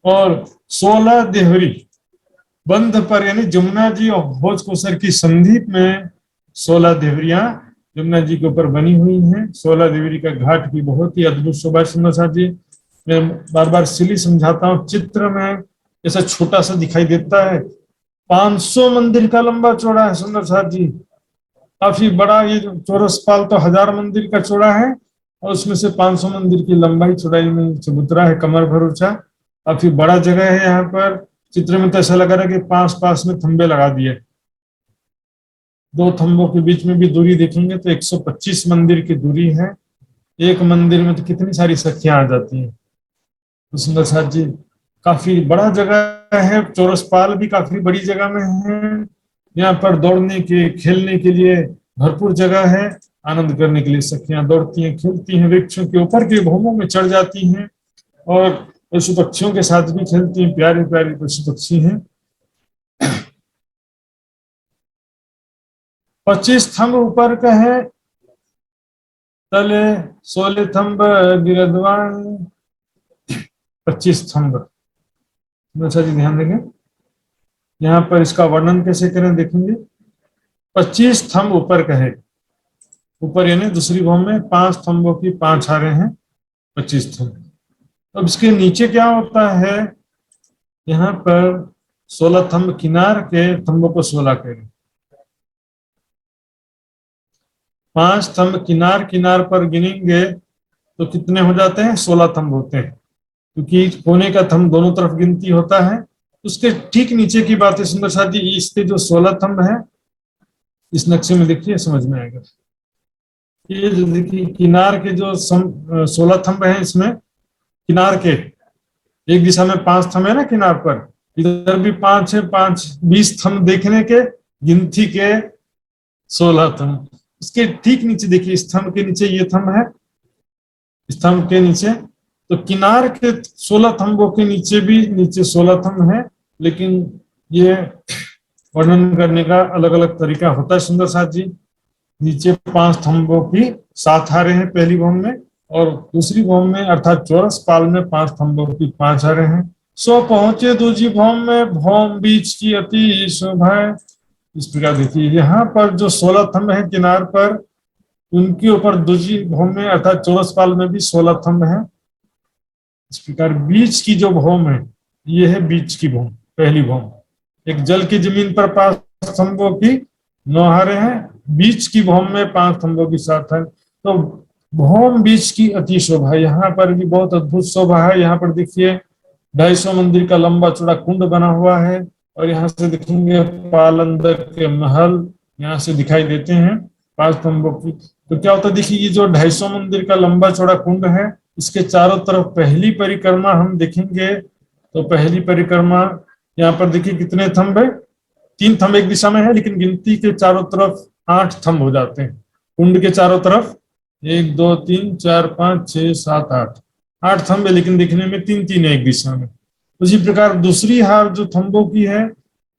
और 16 देवरी बंद पर, यानी जमुना जी और हौज-कोसर की संधि में 16 देवरियां जमुना जी के ऊपर बनी हुई हैं। 16 देवरी का घाट की बहुत ही अद्भुत शोभा। सुंदर साथ जी, मैं बार बार इसलिए समझाता हूँ, चित्र में ऐसा छोटा सा दिखाई देता है, 500 मंदिर का लंबा चौड़ा है। सुंदर साथ जी, काफी बड़ा ये चौरसपाल तो 1000 मंदिर का चौड़ा है, और उसमें से 500 मंदिर की लंबाई चौड़ाई में चबूतरा है, कमर भर ऊंचा, काफी बड़ा जगह है। यहाँ पर चित्र में तो ऐसा लग रहा है कि पास में थंबे लगा दिए। 2 थंबों के बीच में भी दूरी देखेंगे तो 125 मंदिर की दूरी है। एक मंदिर में तो कितनी सारी सखियां आ जाती हैं। तो सुंदर साथ जी, काफी बड़ा जगह है। चौरसपाल भी काफी बड़ी जगह में है। यहाँ पर दौड़ने के, खेलने के लिए भरपूर जगह है। आनंद करने के लिए सखियां दौड़ती हैं, खेलती हैं, वृक्षों के ऊपर के भौमों में चढ़ जाती हैं और पशु पक्षियों के साथ भी खेलती हैं। प्यारे प्यारे पशु पक्षी हैं। 25 थंब ऊपर का है, तले 16 थंब गिरद्वान। 25 थंब, अच्छा जी ध्यान देंगे यहाँ पर इसका वर्णन कैसे करें देखेंगे। 25 थंब ऊपर का है, ऊपर यानी दूसरी भौम में 5 थंबों की 5 हारे हैं, 25 थंब। अब इसके नीचे क्या होता है, यहाँ पर 16 थंब, किनार के थंबों को 16 करें। 5 थंब किनार किनार पर गिनेंगे तो कितने हो जाते हैं, 16 थंब होते हैं, क्योंकि कोने का थंब दोनों तरफ गिनती होता है। उसके ठीक नीचे की बात है सुंदर साथ जी, इसके जो 16 थंब है, इस नक्शे में देखिए समझ में आएगा। ये जो देखिए किनार के जो 16 थंब हैं, इसमें किनार के एक दिशा में 5 थंब है ना किनार पर, इधर भी 5 है, 5 20 थंब देखने के, गिनती के 16 थंब। उसके ठीक नीचे देखिए, स्तंभ के नीचे ये थंब है, स्तंभ के नीचे, तो किनार के 16 थंबों के नीचे भी नीचे 16 थंब है, लेकिन ये वर्णन करने का अलग अलग तरीका होता है सुंदर साथ जी। नीचे 5 थंबों की 7 हारे हैं पहली भौम में, और दूसरी भौम में अर्थात चौरस पाल में 5 थंबों की 5 हारे हैं। सो पहुंचे दूजी भौम में, भौम बीच की अति शोभा। इस प्रकार देखिए यहाँ पर जो 16 थंब है किनार पर, उनके ऊपर दूसरी भौम में अर्थात चौरस पाल में भी 16 थंब है। इस प्रकार बीच की जो भौम है, ये है बीच की भौम, पहली भौम। एक जल की जमीन पर 5 थंबों की 9 हारे हैं, बीच की भौम में 5 थंबों की 7 है। तो भौम बीच की अति शोभा, यहाँ पर भी बहुत अद्भुत शोभा है। यहाँ पर देखिए 250 मंदिर का लंबा चौड़ा कुंड बना हुआ है, और यहाँ से देखेंगे पालंदर के महल यहाँ से दिखाई देते हैं 5 थंबों की। तो क्या होता है देखिए, ये जो 250 मंदिर का लंबा चौड़ा कुंड है, इसके चारों तरफ पहली परिक्रमा हम देखेंगे तो पहली परिक्रमा यहाँ पर देखिए कितने थंब है, 3 थंब एक दिशा में है, लेकिन गिनती के चारों तरफ 8 थंब हो जाते हैं। कुंड के चारों तरफ 1 2 3 4 5 6 7 8 थंब है, लेकिन दिखने में 3 है एक दिशा में। उसी प्रकार दूसरी हार जो थंबों की है,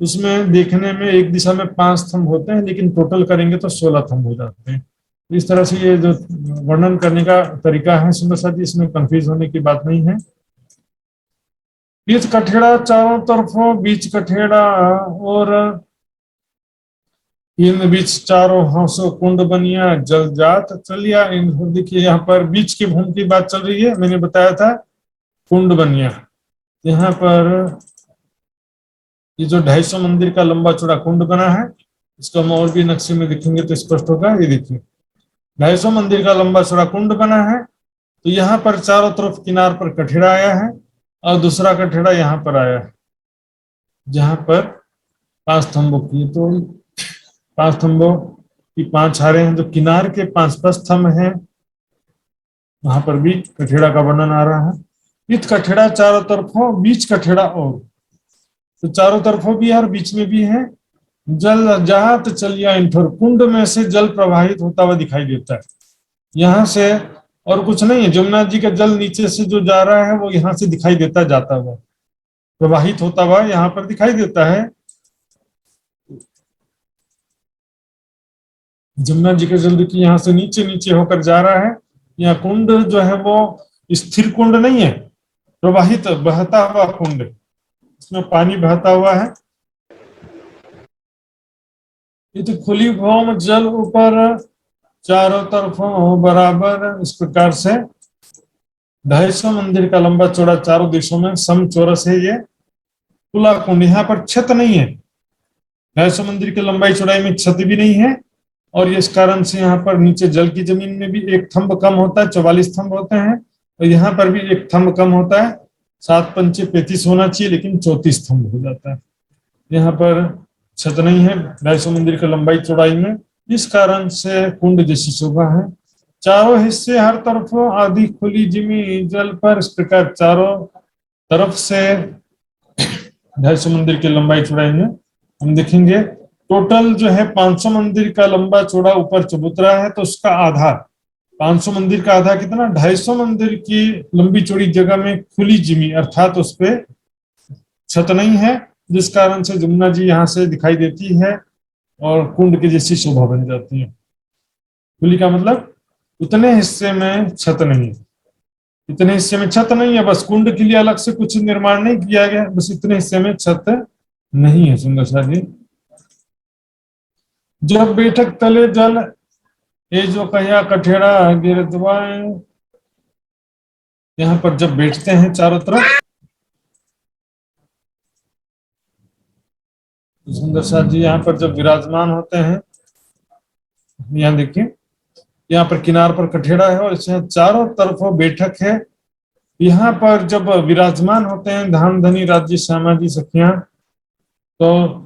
उसमें देखने में एक दिशा में 5 थंब होते हैं, लेकिन टोटल करेंगे तो 16 थंब हो जाते हैं। इस तरह से ये जो वर्णन करने का तरीका है सुंदर साथी, इसमें कंफ्यूज होने की बात नहीं है। बीच कठेड़ा चारों तरफों, बीच कठेड़ा और इन बीच चारों हांसों कुंड बनिया, जल जात चलिया। देखिए यहाँ पर बीच की भूमि की बात चल रही है, मैंने बताया था कुंड बनिया। यहाँ पर ये जो 250 मंदिर का लंबा चौड़ा कुंड बना है, इसको हम और भी नक्शे में देखेंगे तो स्पष्ट होगा। ये देखिए 250 मंदिर का लंबा चौड़ा कुंड बना है, तो यहाँ पर चारों तरफ किनार पर कठेड़ा आया है, और दूसरा कठेड़ा यहाँ पर आया है, जहाँ पर 5 थंबों की, तो 5 थंबों की 5 हारे हैं। जो किनार के 5 थंब हैं, वहां पर भी कठेड़ा का वर्णन आ रहा है। इत कठेड़ा चारों तरफों, बीच कठेड़ा और, तो चारों तरफों भी है और बीच में भी है। जल जात चलिया इंठोर, कुंड में से जल प्रवाहित होता हुआ दिखाई देता है। यहाँ से और कुछ नहीं है, जमुना जी का जल नीचे से जो जा रहा है वो यहाँ से दिखाई देता जाता हुआ, प्रवाहित होता हुआ यहाँ पर दिखाई देता है। जमुना जी का जल देखिए यहाँ से नीचे नीचे होकर जा रहा है। यहाँ कुंड जो है वो स्थिर कुंड नहीं है, प्रवाहित बहता हुआ कुंड, इसमें पानी बहता हुआ है। ये तो खुली भौम, जल ऊपर चारों तरफों बराबर। इस प्रकार से 250 मंदिर का लंबा चौड़ा चारों दिशों में सम चौरस है ये खुला कुंड। यहाँ पर छत नहीं है, 250 मंदिर की लंबाई चौड़ाई में छत भी नहीं है, और इस कारण से यहाँ पर नीचे जल की जमीन में भी 1 थंब कम होता है, 44 थंब होते हैं, और यहाँ पर भी 1 थंब कम होता है। 7 पंचे 35 होना चाहिए, लेकिन 34 थंब हो जाता है। यहाँ पर छत नहीं है 250 मंदिर की लंबाई चौड़ाई में, इस कारण से कुंड जैसी शोभा है। चारों हिस्से हर तरफों आदि खुली जिमी जल पर। इस प्रकार चारों तरफ से 250 मंदिर की लंबाई चौड़ाई में हम देखेंगे टोटल जो है 500 मंदिर का लंबा चौड़ा ऊपर चबूतरा है, तो उसका आधा 500 मंदिर का आधा कितना 250 मंदिर की लंबी चौड़ी जगह में खुली जमीन, अर्थात उस पे छत नहीं है, जिस कारण से जमुना जी यहाँ से दिखाई देती है और कुंड की जैसी शोभा बन जाती है। खुली का मतलब उतने हिस्से में छत नहीं, इतने हिस्से में छत नहीं है, बस कुंड के लिए अलग से कुछ निर्माण नहीं किया गया, बस इतने हिस्से में छत नहीं है। सुंदर सा जी, जब बैठक तले जल ये जो कहिया कठेड़ा गिरदवाए, यहाँ पर जब बैठते हैं चारों तरफ, सुंदर सा जी यहाँ पर जब विराजमान होते हैं, यहाँ देखिए यहाँ पर किनार पर कठेड़ा है और इसमें चारों तरफ बैठक है। यहाँ पर जब विराजमान होते हैं धाम धनी राज्य श्यामा जी सखियां, तो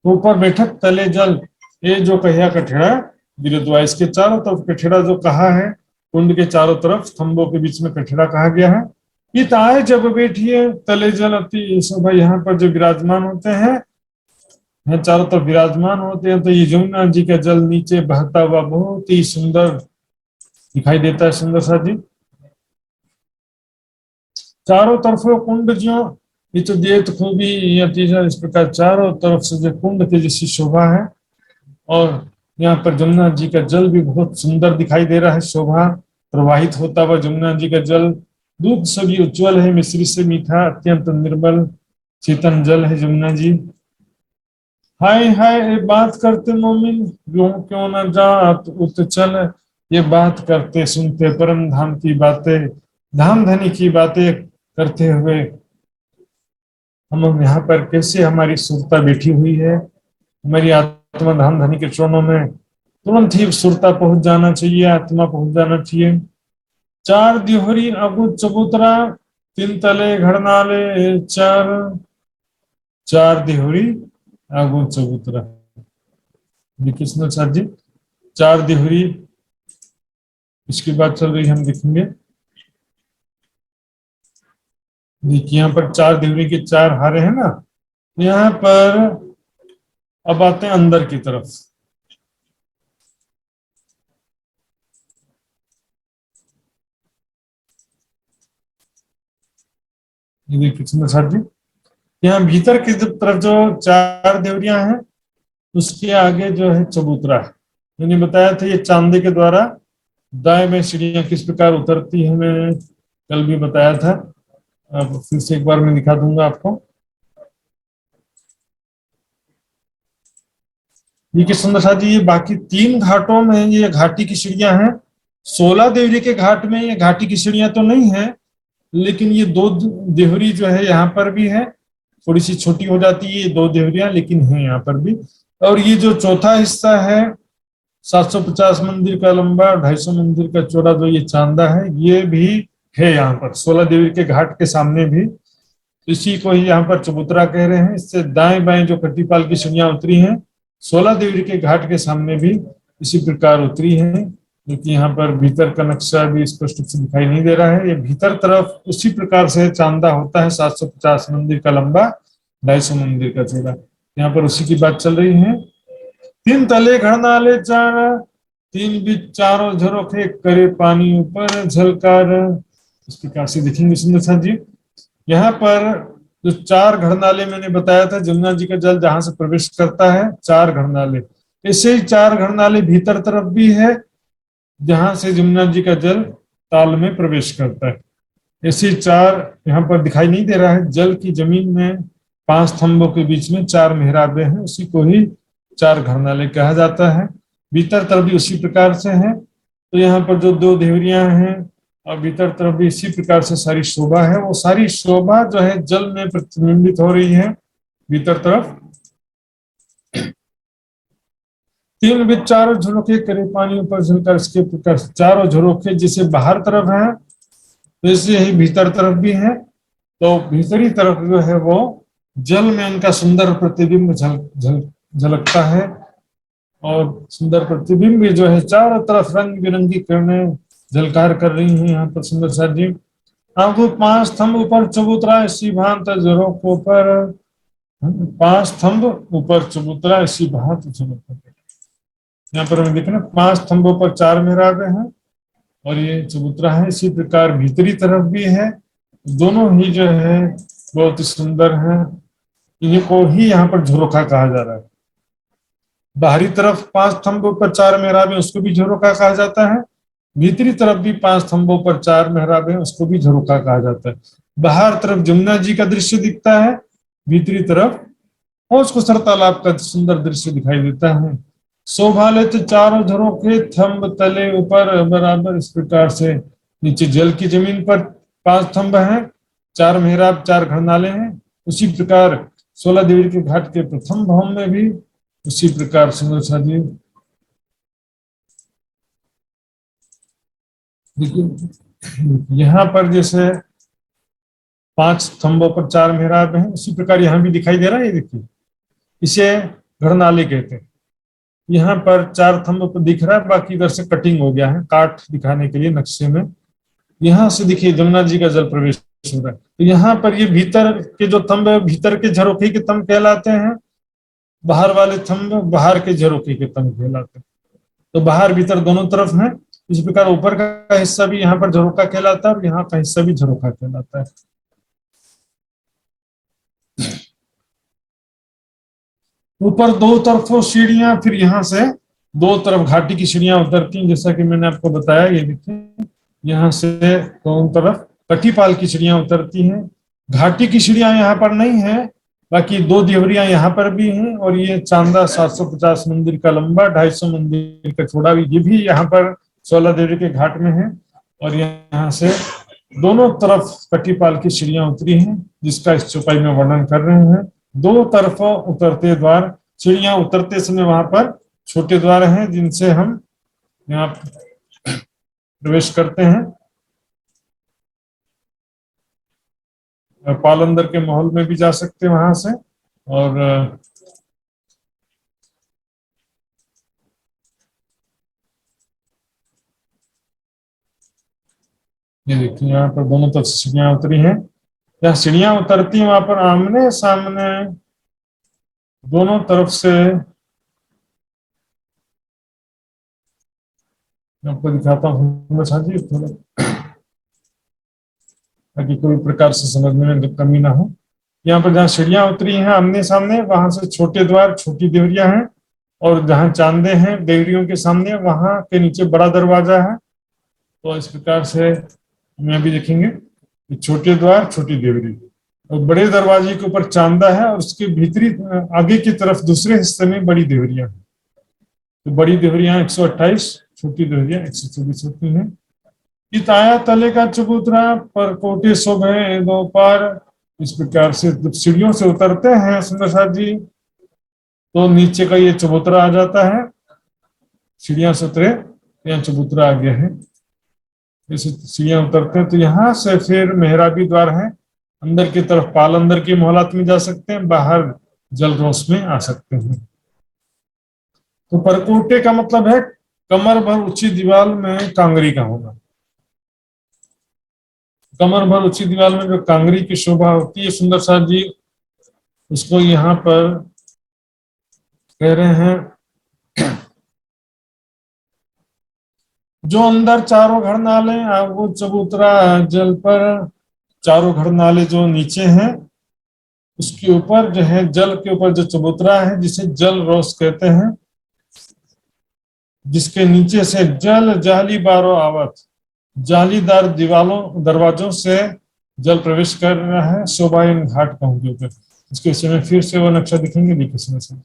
ऊपर बैठक तले जल ये जो कहिया कठेड़ा गिरद्वा, इसके चारों तरफ कठेड़ा जो कहा है, कुंड के चारों तरफ स्तंभों के बीच में कठेड़ा कहा गया है। इत आए जब बैठिए तले जल अति शोभा, यहाँ पर जो विराजमान होते हैं, चारों तरफ विराजमान होते हैं, तो ये जमुना जी का जल नीचे बहता हुआ बहुत ही सुंदर दिखाई देता है। सुंदर सा जी, चारों तरफ कुंड जो ये तो देत खूबी इस प्रकार चारों तरफ से जो कुंड की जैसी शोभा है, और यहाँ पर जमुना जी का जल भी बहुत सुंदर दिखाई दे रहा है, शोभा प्रवाहित होता हुआ जमुना जी का जल दूध से भी उज्ज्वल है, मिश्री से मीठा, अत्यंत निर्मल शीतल जल है जमुना जी। हाय हाय ये बात करते मोमिन यूं क्यों न जात उत चल, ये बात करते सुनते परम धाम की बातें, धाम धनी की बातें करते हुए हम यहाँ पर कैसे हमारी सुरता बैठी हुई है, हमारी आत्मा धाम धनी के चरणों में तुरंत ही सुरता पहुंच जाना चाहिए, आत्मा पहुंच जाना चाहिए। चार दिहोरी अगुत चबूतरा, तीन तले घड़नाले चार, चार दिहोरी आगू चबूतरा। कृष्ण सर जी, चार दिहुरी इसकी बात चल रही, हम देखेंगे। देखिए यहाँ पर चार दिहुरी के चार हारे हैं ना, यहाँ पर अब आते हैं अंदर की तरफ। कृष्ण सर जी, यहाँ भीतर की तरफ जो चार देवरियां हैं उसके आगे जो है चबूतरा है। मैंने बताया था ये चांदी के द्वारा दाएं में सीढ़ियां किस प्रकार उतरती है, मैं कल भी बताया था, अब फिर से एक बार मैं दिखा दूंगा आपको। ये कृष्ण साथ जी, ये बाकी तीन घाटों में ये घाटी की सीढ़ियां हैं। 16 देवरी के घाट में ये घाटी की सीढ़ियां तो नहीं है, लेकिन ये दो देवरी जो है यहाँ पर भी है, थोड़ी सी छोटी हो जाती है ये दो देवरियां, लेकिन है यहाँ पर भी। और ये जो चौथा हिस्सा है 750 मंदिर का लंबा, 250 मंदिर का चौड़ा जो ये चांदा है, ये भी है यहाँ पर 16 देवरी के घाट के सामने भी। इसी को ही यहाँ पर चबूतरा कह रहे हैं। इससे दाएं बाएं जो कट्टीपाल की सीढ़ियां उतरी हैं 16 देवरी के घाट के सामने भी इसी प्रकार उतरी हैं, क्योंकि यहाँ पर भीतर का नक्शा भी स्पष्ट रूप से दिखाई नहीं दे रहा है। ये भीतर तरफ उसी प्रकार से चांदा होता है, 750 मंदिर का लंबा, 250 मंदिर का चौड़ा, यहाँ पर उसी की बात चल रही है। तीन तले घड़नाले चार, तीन बीच चारों झरोखे करे पानी ऊपर झलकार, इस प्रकार से देखेंगे सुंदर सा जी। यहाँ पर जो चार घड़नाले मैंने बताया था, जमुना जी का जल जहां से प्रवेश करता है, चार घड़नाले, ऐसे ही चार घड़नाले भीतर तरफ भी है जहां से जमुना जी का जल ताल में प्रवेश करता है। ऐसे चार यहाँ पर दिखाई नहीं दे रहा है, जल की जमीन में 5 स्तंभों के बीच में 4 मेहराबे हैं, उसी को ही 4 घड़नाले कहा जाता है। भीतर तरफ भी उसी प्रकार से है। तो यहाँ पर जो 2 देवरियां हैं और भीतर तरफ भी इसी प्रकार से सारी शोभा है, वो सारी शोभा जो है जल में प्रतिबिंबित हो रही है भीतर तरफ। 3 बीच चारों झरोखे करे पानी ऊपर झलकर, इसके प्रकार चारों झरोखे जैसे बाहर तरफ है वैसे ही भीतर तरफ भी है। तो भीतरी तरफ जो है वो जल में उनका सुंदर प्रतिबिंब झलकता है, और सुंदर प्रतिबिंब जो है चारों तरफ रंग बिरंगी किरणें झलकार कर रही हैं यहाँ पर सुंदर सा जी। आंखों 5 स्तंभ ऊपर चबूतरा, इसी भांत झरोखों पर 5 स्तंभ ऊपर चबूतरा इसी भांति चबूतरा। यहाँ पर हमें देखना 5 स्तंभों पर 4 मेहराबें हैं और ये चबूतरा है। इसी प्रकार भीतरी तरफ भी है, दोनों ही जो है बहुत ही सुंदर है। इन्हीं को ही यहाँ पर झरोखा कहा जा रहा है। बाहरी तरफ 5 स्तंभों पर 4 मेहराबें, उसको भी झरोखा कहा जाता है। भीतरी तरफ भी 5 स्तंभों पर 4 मेहराबें, उसको भी झरोखा कहा जाता है। बाहर तरफ जमुना जी का दृश्य दिखता है, भीतरी तरफ हौज कुसर तालाब का सुंदर दृश्य दिखाई देता है। शोभालित चारों झरोखे थंब तले ऊपर बराबर, इस प्रकार से नीचे जल की जमीन पर 5 स्तंभ हैं, 4 मेहराब, 4 घरनाले हैं। उसी प्रकार 16 देवी के घाट के प्रथम भवन में भी उसी प्रकार सुंदर सा जी देखिए, यहाँ पर जैसे 5 स्तंभों पर 4 मेहराब हैं, उसी प्रकार यहाँ भी दिखाई दे रहा है। ये देखिए, इसे घरनाले कहते हैं। यहाँ पर 4 स्तंभ पर दिख रहा है, बाकी इधर से कटिंग हो गया है काट दिखाने के लिए नक्शे में। यहाँ से देखिए जमुना जी का जल प्रवेश हो रहा है। तो यहाँ पर ये भीतर के जो थंब है, भीतर के झरोखे के थंब कहलाते हैं। बाहर वाले थंब बाहर के झरोखे के थंब कहलाते हैं। तो बाहर भीतर दोनों तरफ है। इस प्रकार ऊपर का हिस्सा भी यहाँ पर झरोखा कहलाता है और यहाँ का हिस्सा भी झरोखा कहलाता है। ऊपर 2 तरफों सीढ़ियां, फिर यहाँ से 2 तरफ घाटी की सीढ़ियां उतरती हैं, जैसा कि मैंने आपको बताया। ये देखिए, यहाँ से दोनों तरफ कटीपाल की सीढ़ियां उतरती हैं। घाटी की सीढ़ियां यहाँ पर नहीं है, बाकी 2 देवरियां यहाँ पर भी हैं। और ये चांदा 750 मंदिर का लंबा, 250 मंदिर का चौड़ा, ये भी यहाँ पर 16 देवी के घाट में है। और यहाँ से दोनों तरफ कटीपाल की सीढ़ियां उतरी हैं, जिसका इस चौपाई में वर्णन कर रहे हैं। 2 तरफों उतरते द्वार, सीढ़ियां उतरते समय वहां पर छोटे द्वार हैं, जिनसे हम यहाँ प्रवेश करते हैं। पालंदर के महल में भी जा सकते हैं वहां से। और ये देखिए, यहाँ पर दोनों तरफ सीढ़ियां उतरी हैं। जहाँ सीढ़ियां उतरती हैं वहां पर आमने सामने दोनों तरफ से, आपको दिखाता हूँ जी थोड़ा, ताकि कोई प्रकार से समझने में कमी ना हो। यहाँ पर जहाँ सीढ़ियां उतरी हैं आमने सामने, वहां से छोटे द्वार, छोटी देवरियां हैं। और जहाँ चांदे हैं देवरियों के सामने, वहां के नीचे बड़ा दरवाजा है। तो इस प्रकार से हम यहाँ भी देखेंगे, छोटे द्वार, छोटी देवरी, और बड़े दरवाजे के ऊपर चांदा है, और उसके भीतरी आगे की तरफ दूसरे हिस्से में बड़ी देवरियां हैं। तो बड़ी देवरियां 128, छोटी देवरियां 124 होती हैं। इताया तले का चबूतरा पर कोटे शोभे 2 पार। इस प्रकार से जब सीढ़ियों से उतरते हैं सुंदर साथ जी, तो नीचे का ये चबूतरा आ जाता है। सीढ़ियां से उतरे, यहाँ चबूतरा आ गया है। जैसे सीढ़ियां उतरते हैं तो यहाँ से फिर मेहराबी द्वार है। अंदर की तरफ पालंदर की मोहलत में जा सकते हैं, बाहर जलरोस में आ सकते हैं। तो परकोटे का मतलब है कमर भर ऊंची दीवार में कांगरी का होना। कमर भर ऊंची दीवार में जो कांगरी की शोभा होती है सुंदर साथ जी, उसको यहाँ पर कह रहे हैं। जो अंदर 4 घर नाले, वो चबूतरा जल पर 4 घर नाले जो नीचे हैं, उसके ऊपर जो है जल के ऊपर जो चबूतरा है, जिसे जल रोस कहते हैं, जिसके नीचे से जल जाली 12 आवत, जालीदार दीवारों दरवाजों से जल प्रवेश कर रहा है शोभायन घाट पहुंचे ऊपर। इसके विषय में फिर से वो नक्शा दिखेंगे, देखिए समझ।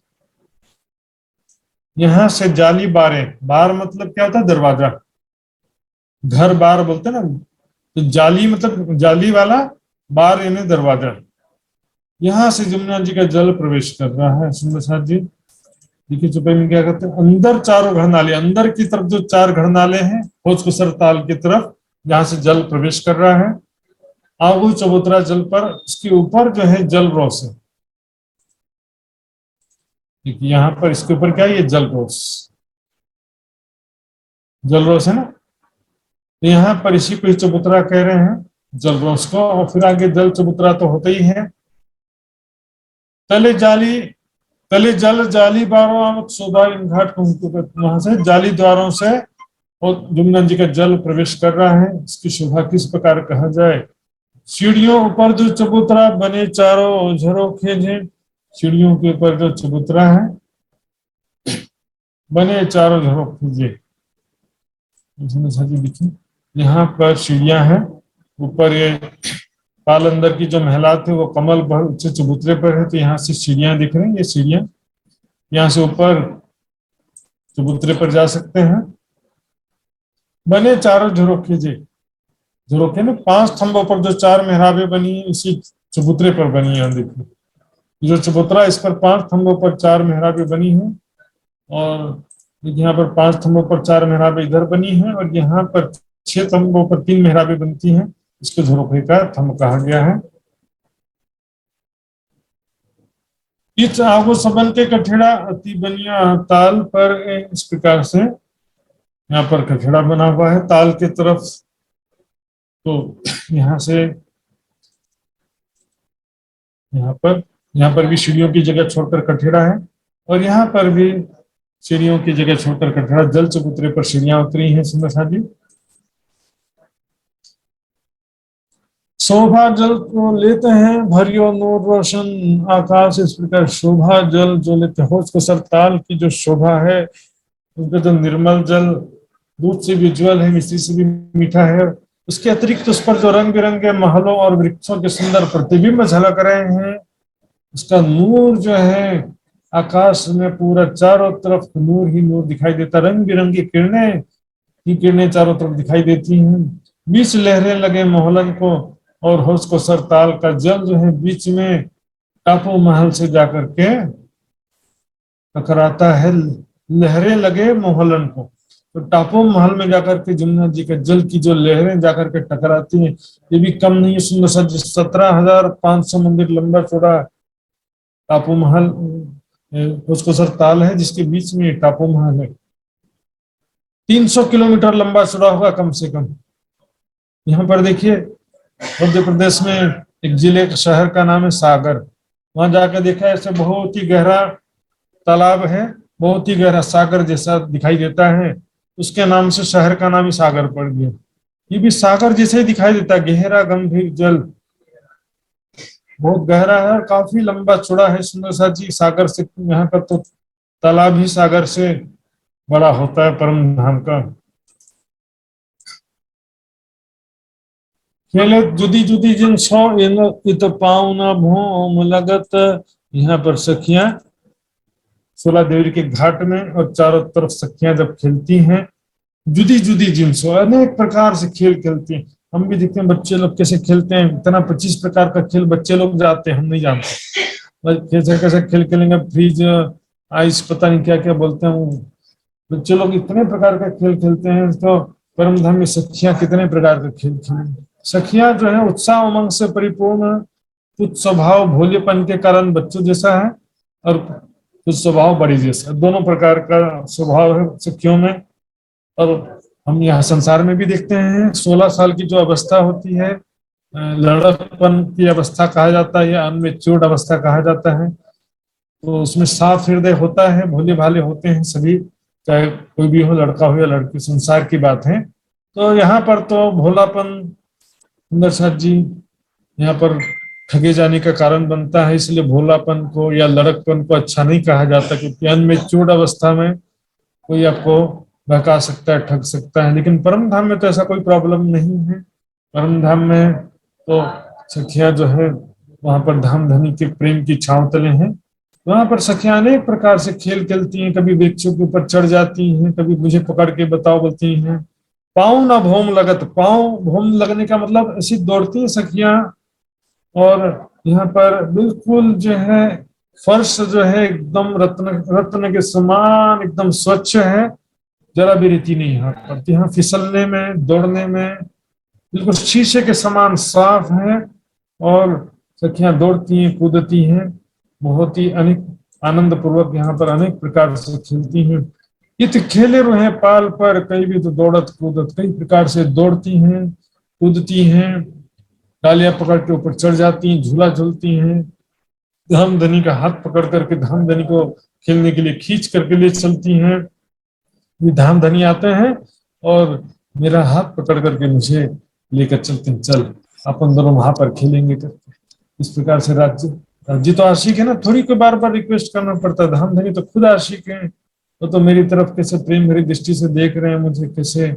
यहाँ से जाली 12, बार मतलब क्या होता है? दरवाजा, घर बार बोलते हैं ना। तो जाली मतलब जाली वाला, बार यानी दरवाजा। यहाँ से जमुना जी का जल प्रवेश कर रहा है सुंदर साथ जी। देखिए चौपाई में क्या करते हैं, अंदर 4 घर नाले, अंदर की तरफ जो 4 घर नाले हैं हौज कुसर ताल की तरफ, जहां से जल प्रवेश कर रहा है। आगू चबूतरा जल पर, उसके ऊपर जो है जल रोस है। देखिए यहाँ पर इसके ऊपर क्या है, ये जल रोस, जल रोस है ना। तो यहाँ पर इसी को चबूतरा कह रहे हैं, जल रोस को। और फिर आगे जल चबूतरा तो होता ही है। तले जल जाली बारों आवत शोभा इन घाट वहां से जाली द्वारों से और जमुना जी का जल प्रवेश कर रहा है। इसकी शोभा किस प्रकार कहा जाए। सीढ़ियों ऊपर जो चबूतरा बने चारों झरोखे हैं, सीढ़ियों के ऊपर जो चबूतरा है बने चारों झरोखे। देखिए यहाँ पर सीढ़ियां हैं, ऊपर ये पाल अंदर की जो महिला थे वो कमल बहुत ऊंचे चबूतरे पर है, तो यहाँ से सीढ़ियां दिख रही हैं। ये सीढ़ियां यहाँ से ऊपर चबूतरे पर जा सकते हैं। बने चारों झरोखे जी, झरोखे में 5 थंबों पर जो 4 मेहराबें बनी है इसी चबूतरे पर बनी है। देखिए जो चबूतरा इस पर 5 थंबों पर 4 मेहराबें बनी है, और यहाँ पर 5 थंबों पर 4 मेहराबें इधर बनी है, और यहाँ पर 6 थंबों पर 3 मेहराबें बनती हैं। इसको झरोखे का थंब कहा गया है। इस आगो सबन के कठेड़ा अति बनिया ताल पर, इस प्रकार से यहाँ पर कठेड़ा बना हुआ है ताल के तरफ। तो यहाँ से यहाँ पर भी सीढ़ियों की जगह छोड़कर कठेड़ा है, और यहाँ पर भी सीढ़ियों की जगह छोड़कर कठेड़ा। जल चबूतरे पर सीढ़ियां उतरी हैं। सुंदर जी शोभा जल को लेते हैं भरियो नूर रोशन आकाश। इस प्रकार शोभा जल जो लेते हैं, होश को सर ताल की जो शोभा है, उसका जो निर्मल जल दूध से भी उज्ज्वल है, मिश्री से भी मीठा है। उसके अतिरिक्त उस पर जो रंग बिरंगे महलों और वृक्षों के सुंदर प्रतिबिंब झलक रहे हैं, उसका नूर जो है आकाश में पूरा चारों तरफ नूर ही नूर दिखाई देता। रंग बिरंगी किरणें ही किरणें चारों तरफ दिखाई देती हैं। बीच लहरें लगे मोहलन को, और होश को सर ताल का जल जो है बीच में टापू महल से जाकर के टकराता है। लहरें लगे मोहलन को, तो टापू महल में जाकर के जमुना जी के जल की जो लहरें जाकर के टकराती हैं, ये भी कम नहीं है। सुंदर सा 17,500 मंदिर लंबा चौड़ा टापू महल उसको सर ताल है, जिसके बीच में टापू महल है। 300 किलोमीटर लंबा चौड़ा होगा कम से कम। यहाँ पर देखिए मध्य प्रदेश में एक जिले का शहर का नाम है सागर। वहां जाकर देखा ऐसे बहुत ही गहरा तालाब है, बहुत ही गहरा सागर जैसा दिखाई देता है, उसके नाम से शहर का नाम ही सागर पड़ गया। ये भी सागर जैसे ही दिखाई देता है, गहरा गंभीर जल, बहुत गहरा है और काफी लंबा चौड़ा है। सुंदर सा जी सागर से, यहाँ का तो तालाब ही सागर से बड़ा होता है परम धाम का। खेले जुदी जुदी जिन सौ इत पाऊ न भोम लगत। यहाँ पर सखियां 16 देवी के घाट में और चारों तरफ सखियां जब खेलती हैं, जुदी जुदी जिनसो अनेक प्रकार से खेल खेलती हैं। हम भी देखते हैं बच्चे लोग कैसे खेलते हैं, इतना 25 प्रकार का खेल बच्चे लोग जाते हैं, हम नहीं जानते कैसे कैसे खेल खेलेंगे। फ्रीज आइस पता नहीं क्या क्या बोलते हैं, बच्चे लोग इतने प्रकार का खेल खेलते हैं। तो परम धाम में सखियां कितने प्रकार का खेल खेलेंगे। सखियां जो है उत्साह उमंग से परिपूर्ण, कुछ स्वभाव भोलेपन के कारण बच्चों जैसा है और कुछ स्वभाव बड़ी जैसा, दोनों प्रकार का स्वभाव है सखियों में। और हम यहाँ संसार में भी देखते हैं 16 साल की जो अवस्था होती है, लड़कपन की अवस्था कहा जाता है या अनमेच्योर्ड अवस्था कहा जाता है, तो उसमें साफ हृदय होता है, भोले भाले होते हैं सभी, चाहे कोई भी हो, लड़का हो या लड़की, संसार की बात है। तो यहाँ पर तो भोलापन सुंदर साथ जी यहाँ पर ठगे जाने का कारण बनता है, इसलिए भोलापन को या लड़कपन को अच्छा नहीं कहा जाता, क्योंकि अनमेच्योर्ड अवस्था में कोई आपको बहका सकता है, ठग सकता है। लेकिन परम धाम में तो ऐसा कोई प्रॉब्लम नहीं है। परम धाम में तो सखियां जो है वहां पर धाम धनी के प्रेम की छांव तले हैं। वहां पर सखियां अनेक प्रकार से खेल खेलती हैं, कभी वृक्षों के ऊपर चढ़ जाती हैं, कभी मुझे पकड़ के बताओ बोलती हैं। पाँव न भोम लगत, पाँव भोम लगने का मतलब ऐसी दौड़ती हैं सखियां, और यहाँ पर बिल्कुल जो है फर्श जो है एकदम रत्न के समान एकदम स्वच्छ है, जरा भी रीति नहीं यहाँ पर। यहाँ फिसलने में दौड़ने में बिल्कुल शीशे के समान साफ है, और सखियां दौड़ती हैं कूदती हैं, बहुत ही अनेक आनंद पूर्वक यहाँ पर अनेक प्रकार से खेलती हैं। इत खेले रहे पाल पर कई भी तो दौड़त कूदत, कई प्रकार से दौड़ती हैं कूदती हैं, डालियां पकड़ के ऊपर चढ़ जाती हैं, झूला झूलती हैं, धामधनी का हाथ पकड़ करके धामधनी को खेलने के लिए खींच करके ले चलती हैं। ये धामधनी आते हैं और मेरा हाथ पकड़ करके मुझे लेकर चलते हैं, चल अपन दोनों वहां पर खेलेंगे करके। इस प्रकार से राज्य तो आशिक है ना, थोड़ी को बार बार रिक्वेस्ट करना पड़ता है। धामधनी तो खुद आशिक है, वो तो मेरी तरफ कैसे प्रेम भरी दृष्टि से देख रहे हैं मुझे कैसे,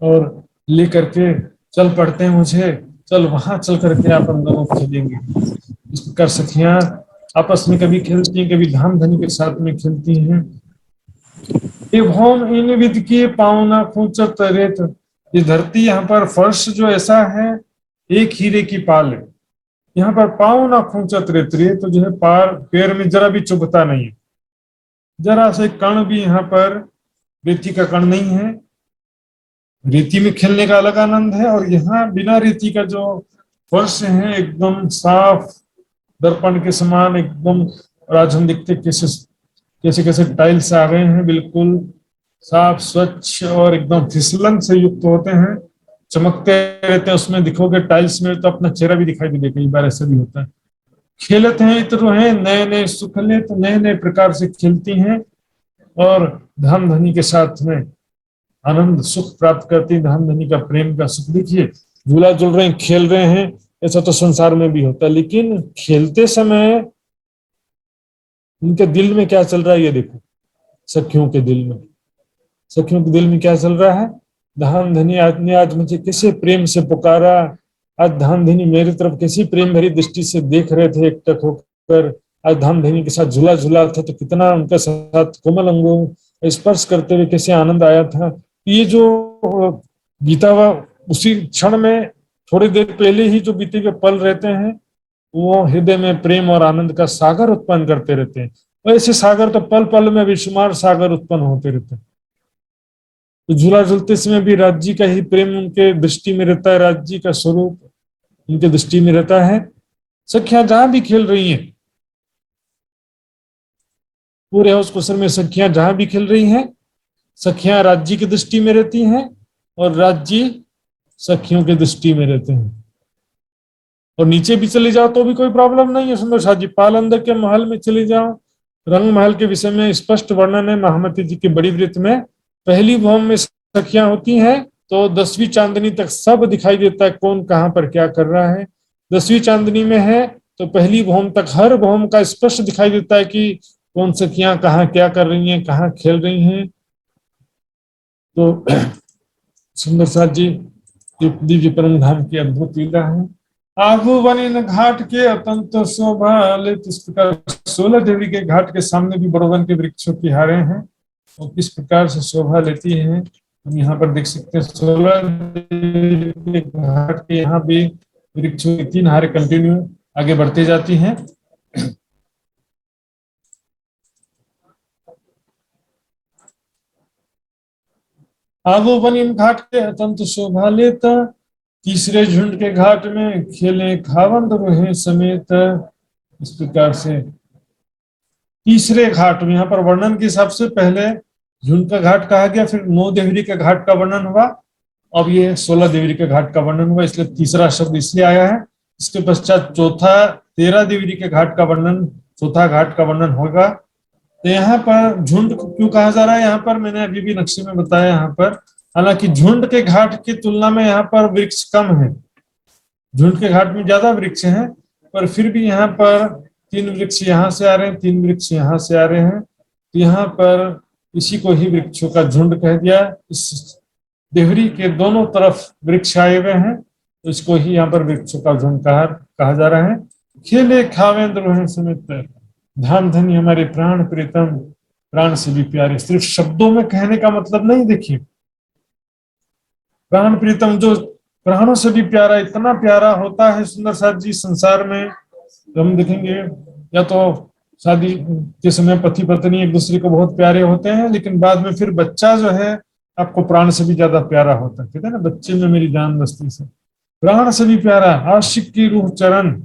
और ले करके चल पड़ते हैं मुझे, चल वहां चल करके अपन दोनों खेलेंगे। इस प्रकार सखियां आपस में कभी खेलती हैं, कभी धामधनी के साथ में खेलती हैं। एवं इन विद के पावना खूंचत रेत, ये धरती यहाँ पर फर्श जो ऐसा है एक हीरे की पाल है। यहाँ पर पावना खूंचत रेत, रेत जो है पैर में जरा भी चुभता नहीं है, जरा से कण भी यहाँ पर रेती का कण नहीं है। रेती में खेलने का अलग आनंद है, और यहाँ बिना रेती का जो फर्श है एकदम साफ दर्पण के समान एकदम। और आज हम देखते कैसे कैसे टाइल्स आ गए हैं, बिल्कुल साफ स्वच्छ और एकदम फिसलन से युक्त होते हैं, चमकते रहते हैं। उसमें दिखोगे टाइल्स में तो अपना चेहरा भी दिखाई दे, कई बार ऐसा भी होता है। खेलत हैं इतर हैं नए नए सुख ले, तो नए नए प्रकार से खेलती हैं और धामधनी के साथ में आनंद सुख प्राप्त करती। धामधनी का प्रेम का सुख देखिए, झूला झूल रहे हैं, खेल रहे हैं, ऐसा तो संसार में भी होता है, लेकिन खेलते समय उनके दिल में क्या चल रहा है ये देखो। सखियों के दिल में क्या चल रहा है। धामधनी ने आज मुझे कैसे प्रेम से पुकारा, आज धामधनी मेरी तरफ कैसी प्रेम भरी दृष्टि से देख रहे थे एकटक होकर। आज धामधनी के साथ झूला झूला था तो कितना उनके साथ कोमल अंगों स्पर्श करते हुए कैसे आनंद आया था। ये जो बीता हुआ उसी क्षण में थोड़ी देर पहले ही जो बीते हुए पल रहते हैं वो हृदय में प्रेम और आनंद का सागर उत्पन्न करते रहते हैं। और ऐसे सागर तो पल पल में बेशुमार सागर उत्पन्न होते रहते हैं। तो झूला झूलते समय भी राज्य का ही प्रेम उनके दृष्टि में रहता है, राज्य का स्वरूप उनके दृष्टि में रहता है। सखियां जहां भी खेल रही हैं, पूरे हौस कुसर में सखियां जहां भी खेल रही हैं, सखियां राज्य की दृष्टि में रहती हैं और राज्य सखियों के दृष्टि में रहते हैं। और नीचे भी चले जाओ तो भी कोई प्रॉब्लम नहीं है। सुंदर शाह जी पालंदर के महल में चले जाओ, रंग महल के विषय में स्पष्ट वर्णन है महामती जी के बड़ी वृत्त में। पहली भौम में सखियां होती हैं तो 10वीं चांदनी तक सब दिखाई देता है, कौन कहां पर क्या कर रहा है। 10वीं चांदनी में है तो पहली भौम तक हर भौम का स्पष्ट दिखाई देता है कि कौन सखियां कहाँ क्या कर रही हैं, कहाँ खेल रही हैं। तो सुंदर साथ जी दिव्य परम धाम की अद्भुत लीला है। आगू बनी घाट के अत्यंत शोभा ले, इस प्रकार 16 देवी के घाट के सामने भी बड़ोवन के वृक्षों की हारें हैं और किस प्रकार से शोभा लेती हैं हम यहाँ पर देख सकते हैं। 16 देवी के घाट के यहाँ भी वृक्षों की 3 हारें कंटिन्यू आगे बढ़ती जाती हैं। आगो बनी घाट के अत्यंत शोभा लेता, तीसरे झुंड के घाट में खेले खावंद रहे समेत। इस प्रकार से तीसरे घाट में यहाँ पर वर्णन के हिसाब से पहले झुंड का घाट कहा गया, फिर 9 देवरी के घाट का वर्णन हुआ, अब ये 16 देवरी के घाट का वर्णन हुआ, इसलिए तीसरा शब्द इसलिए आया है। इसके पश्चात चौथा 13 देवरी के घाट का वर्णन, चौथा घाट का वर्णन होगा। तो यहाँ पर झुंड क्यों कहा जा रहा है, यहाँ पर मैंने अभी भी नक्शे में बताया। यहाँ पर हालांकि झुंड के घाट की तुलना में यहाँ पर वृक्ष कम है, झुंड के घाट में ज्यादा वृक्ष हैं, पर फिर भी यहाँ पर 3 वृक्ष यहाँ से आ रहे हैं, 3 वृक्ष यहाँ से आ रहे हैं। तो यहाँ पर इसी को ही वृक्षों का झुंड कह दिया। इस देहरी के दोनों तरफ वृक्ष आए हुए हैं, तो इसको ही यहाँ पर वृक्षों का झुंड कहा जा रहा है। खेले खावेंद्र रोहन समेत, धामधनी हमारे प्राण प्रीतम, प्राण से भी प्यारे। सिर्फ शब्दों में कहने का मतलब नहीं, देखिए प्राण प्रीतम जो प्राणों से भी प्यारा, इतना प्यारा होता है सुंदर साथ जी संसार में। तो हम देखेंगे या तो शादी के समय पति पत्नी एक दूसरे को बहुत प्यारे होते हैं, लेकिन बाद में फिर बच्चा जो है आपको प्राण से भी ज्यादा प्यारा होता है। कहते हैं ना, बच्चे में मेरी जान बसती से, प्राण से भी प्यारा आशिक की रूह चरण।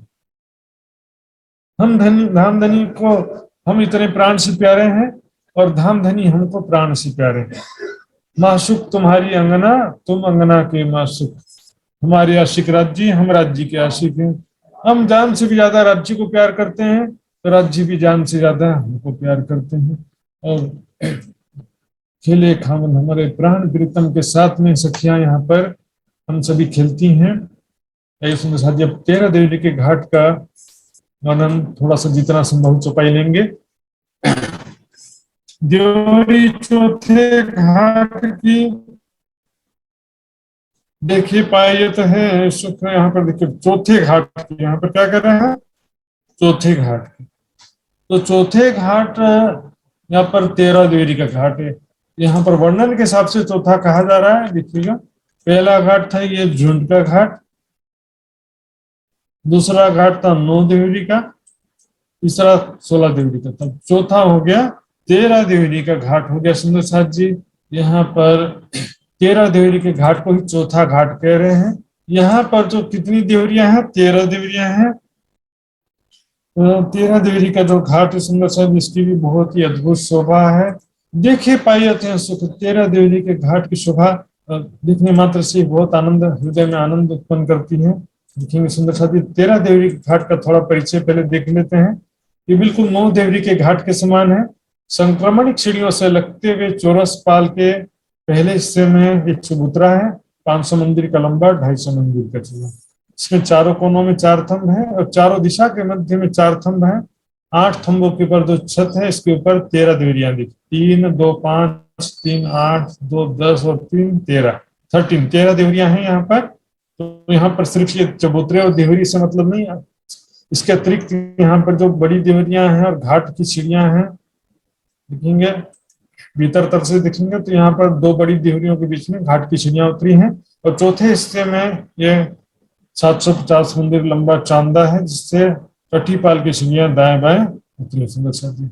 हम धामधनी को हम इतने प्राण से प्यारे हैं और धामधनी हमको प्राण से प्यारे हैं। माशुक तुम्हारी अंगना, तुम अंगना के माशुक, हमारे आशिक राज्य, हम राज्य के आशिक हैं। हम जान से भी ज्यादा राज्य को प्यार करते हैं, तो राज्य भी जान से ज्यादा हमको प्यार करते हैं। और खेले खामन हमारे प्राण प्रीतम के साथ में सखियां यहाँ पर हम सभी खेलती हैं। सुंदर साथी, अब 13 देवी के घाट का वर्णन थोड़ा सा जितना संभव चौपाई लेंगे। देवरी चौथे घाट की देखिए पायत है सुख। यहाँ पर देखिए चौथे घाट की, यहाँ पर क्या कर रहे हैं, चौथे घाट की। तो चौथे घाट यहाँ पर 13 देवी का घाट है। यहाँ पर वर्णन के हिसाब से चौथा कहा जा रहा है। देखिएगा, पहला घाट था ये झुंड का घाट, दूसरा घाट था 9 देवरी का, तीसरा 16 देवरी का, तब चौथा हो गया 13 देवरी का घाट हो गया। सुंदर साथ जी, यहाँ पर 13 देवरी के घाट को ही चौथा घाट कह रहे हैं। यहाँ पर जो कितनी देवरियां हैं, 13 देवरियां हैं। 13 देवरी का जो घाट है सुंदर साहब, इसकी भी बहुत ही अद्भुत शोभा है। देखे पाइयत है सुख। 13 देवरी के घाट की शोभा देखने मात्र से बहुत आनंद, हृदय में आनंद उत्पन्न करती है। देखेंगे सुंदर साथी, 13 देवरी के घाट का थोड़ा परिचय पहले देख लेते हैं। ये बिल्कुल 9 देवरी के घाट के समान है। संक्रमणिक सीढ़ियों से लगते हुए चौरस पाल के पहले हिस्से में एक चबूतरा है, 500 मंदिर का लंबा, 250 मंदिर का चौड़ा। इसमें चारों कोनों में 4 थंब है और चारों दिशा के मध्य में 4 थंब है। 8 थंबों के ऊपर जो छत है, इसके ऊपर 13 देवरियां दिखी, 3 2 5 3 8 2 10 और 3 13 देवरियां हैं यहाँ पर। तो यहाँ पर सिर्फ ये चबूतरे और देवरी से मतलब नहीं, इसके अतिरिक्त यहाँ पर जो बड़ी देवरियां हैं और घाट की सीढ़ियां हैं, देखेंगे भीतर तरफ से देखेंगे तो यहाँ पर 2 बड़ी देवरियों के बीच में घाट की सीढ़ियां उतरी हैं। और चौथे हिस्से में ये 750 मंदिर लंबा चांदा है, जिससे कटीपाल की सीढ़ियां दाएं बाएं उतरी। सुंदर साथी,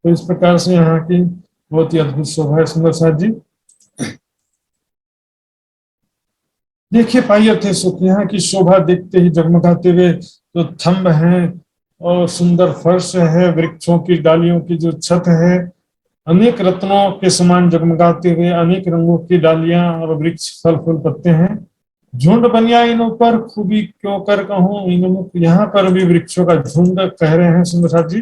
तो इस प्रकार से यहाँ की बहुत ही अद्भुत शोभा है। सुंदर साथ जी, देखिए पाइए थे सुख। यहाँ की शोभा देखते ही जगमगाते हुए जो थंब हैं और सुंदर फर्श है, वृक्षों की डालियों की जो छत है, अनेक रत्नों के समान जगमगाते हुए अनेक रंगों की डालियां और वृक्ष, फल फूल पत्ते हैं। झुंड बनिया इन पर खूबी क्यों कर कहूं इन। यहाँ पर भी वृक्षों का झुंड कह रहे हैं सुंदर साथ जी,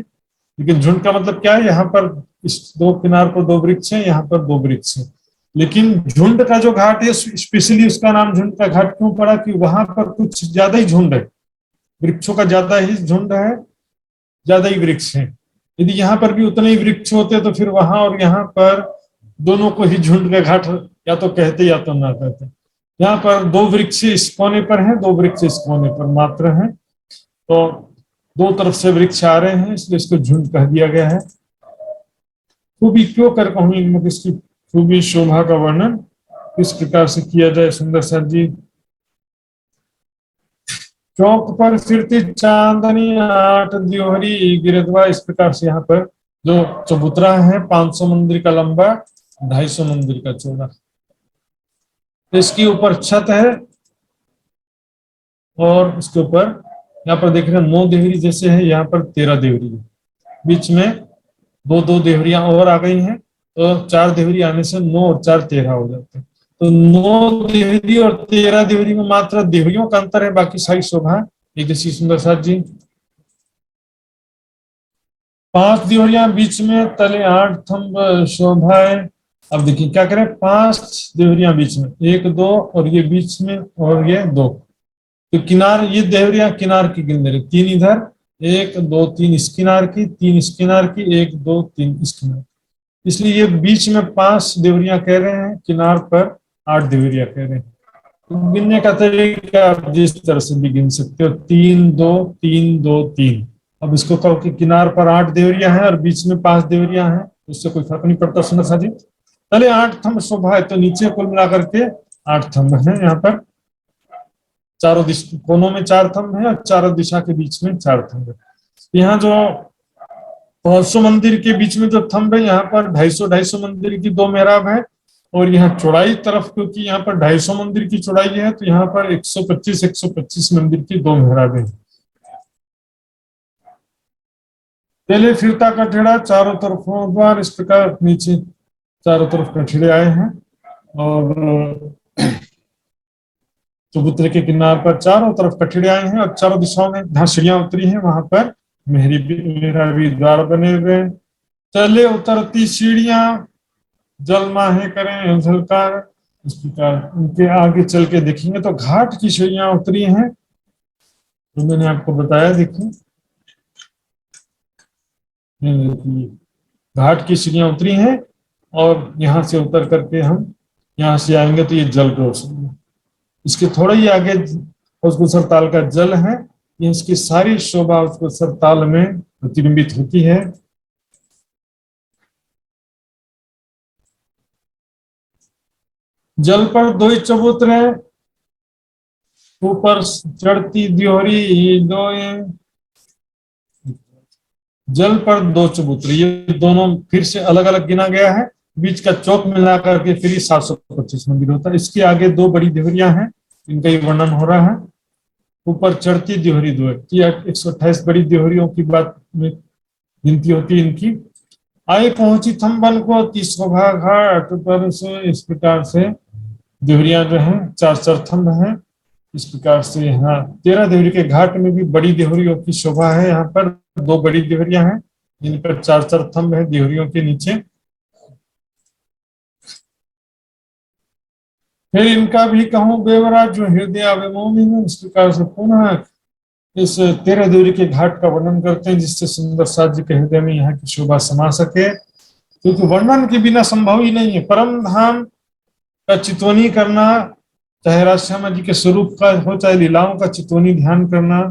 लेकिन झुंड का मतलब क्या है, यहाँ पर इस 2 किनार पर 2 वृक्ष हैं, यहाँ पर 2 वृक्ष हैं। लेकिन झुंड का जो घाट है, स्पेशली उसका नाम झुंड का घाट क्यों पड़ा, कि वहां पर कुछ ज्यादा ही झुंड है, वृक्षों का ज्यादा ही झुंड है, ज्यादा ही वृक्ष है। यदि यहाँ पर भी उतने ही वृक्ष होते तो फिर वहां और यहाँ पर दोनों को ही झुंड का घाट या तो कहते या तो ना कहते। यहाँ पर 2 वृक्ष इस कोने पर हैं, 2 वृक्ष इस कोने पर मात्र हैं, तो 2 तरफ से वृक्ष आ रहे हैं, इसलिए इसको झुंड कह दिया गया है। खूबी क्यों कर कहूं इनमें, इसकी खूबी शोभा का वर्णन किस प्रकार से किया जाए। सुंदर साथ जी, चौक पर फिरती चांदनी 8 द्योहरी गिरधवा, इस प्रकार से यहाँ पर जो चबूतरा है 500 मंदिर का लंबा, 250 मंदिर का चौड़ा। इसके ऊपर छत है और इसके ऊपर यहाँ पर देख रहे हैं 9 देवरी जैसे है, यहाँ पर 13 देवरी है, बीच में 2 देवरियां और आ गई हैं, तो 4 देवरी आने से 9 और 4 13 हो जाते हैं। तो 9 देवरी और 13 देवरी में मात्र देवरियों का अंतर है, बाकी सारी शोभा एक जैसी। सुंदर साथ जी, 5 देवरियां बीच में, तले 8 थंब शोभा है। अब देखिए क्या करें, 5 देवरियां बीच में, 1 2 और ये बीच में और ये 2, तो किनार, ये देवरियां किनार की गिन रहे, 3 इधर, 1 2 3 इस किनार की, 3 इस किनार की, 1 2 3 इस किनार, इसलिए ये बीच में 5 देवरियां कह रहे हैं, किनार पर 8 देवरियां कह रहे हैं। तो गिनने का तरीका आप जिस तरह से भी गिन सकते हो, 3 2 3 2 3। अब इसको कहो कि किनार पर 8 देवरियां हैं और बीच में 5 देवरियां हैं, उससे कोई फर्क नहीं पड़ता। सुंदर सा जी, पहले 8 थंब शोभा है, तो नीचे कुल मिलाकर के 8 थंब है। यहाँ पर चारों कोनों में 4 थंब है और चारों दिशा के बीच में 4 थंब है। यहाँ जो 500 मंदिर के बीच में जो थंब है, यहाँ पर 250 मंदिर की 2 मेहराब है, और यहाँ चौड़ाई तरफ, क्योंकि यहाँ पर 250 मंदिर की चौड़ाई है, तो यहाँ पर 125 मंदिर की 2 मेहराबें। पहले फिरता कठेड़ा, चारों तरफों द्वार, इस प्रकार नीचे चारों तरफ कठेड़े आए हैं। और चबूतरे के किनार पर चारों तरफ कठड़े आए हैं और चारों दिशाओं में जहाँ सीढ़ियां उतरी हैं वहां पर मेहरा भी द्वार बने हुए हैं। चले उतरती सीढ़ियां जलमाहे करें झलकार, इस प्रकार उनके आगे चल के देखेंगे तो घाट की सीढ़ियां उतरी हैं, तो मैंने आपको बताया। देखिए घाट की सीढ़ियां उतरी हैं और यहाँ से उतर करके हम यहाँ से आएंगे तो ये जल रोशनी, इसके थोड़ा ही आगे उसको सरताल का जल है, ये इसकी सारी शोभा उसको सरताल में प्रतिबिंबित होती है। जल पर दो चबूतरे, ऊपर चढ़ती द्योहरी दो, जल पर दो चबूतरे, ये दोनों फिर से अलग अलग गिना गया है। बीच का चौक मिला करके फिर 725 मंदिर होता है। इसके आगे दो बड़ी देवरियां हैं, इनका ही वर्णन हो रहा है। ऊपर चढ़ती देवरी दो, 128 बड़ी देवरियों की बात में गिनती होती है इनकी। आए पहुंची थम्बन को 30 घाट पर से, इस प्रकार से देवरियां जो है 4 थम्ब हैं। इस प्रकार से यहाँ 13 देवरी के घाट में भी बड़ी देवरियों की शोभा है। यहाँ पर 2 बड़ी देवरियां हैं, इन पर 4 थम्ब है देवरियों के नीचे। फिर इनका भी कहूँ बेवरा जो हृदय आवे मोमिन, इस प्रकार से पुनः इस 13 देवरी के घाट का वर्णन करते हैं, जिससे सुंदर साथ जी के हृदय में यहाँ की शोभा समा सके, क्योंकि वर्णन के बिना संभव ही नहीं है। परम धाम का चितवनी करना, चाहे राजश्यामा जी के स्वरूप का हो चाहे लीलाओं का चितवनी ध्यान करना,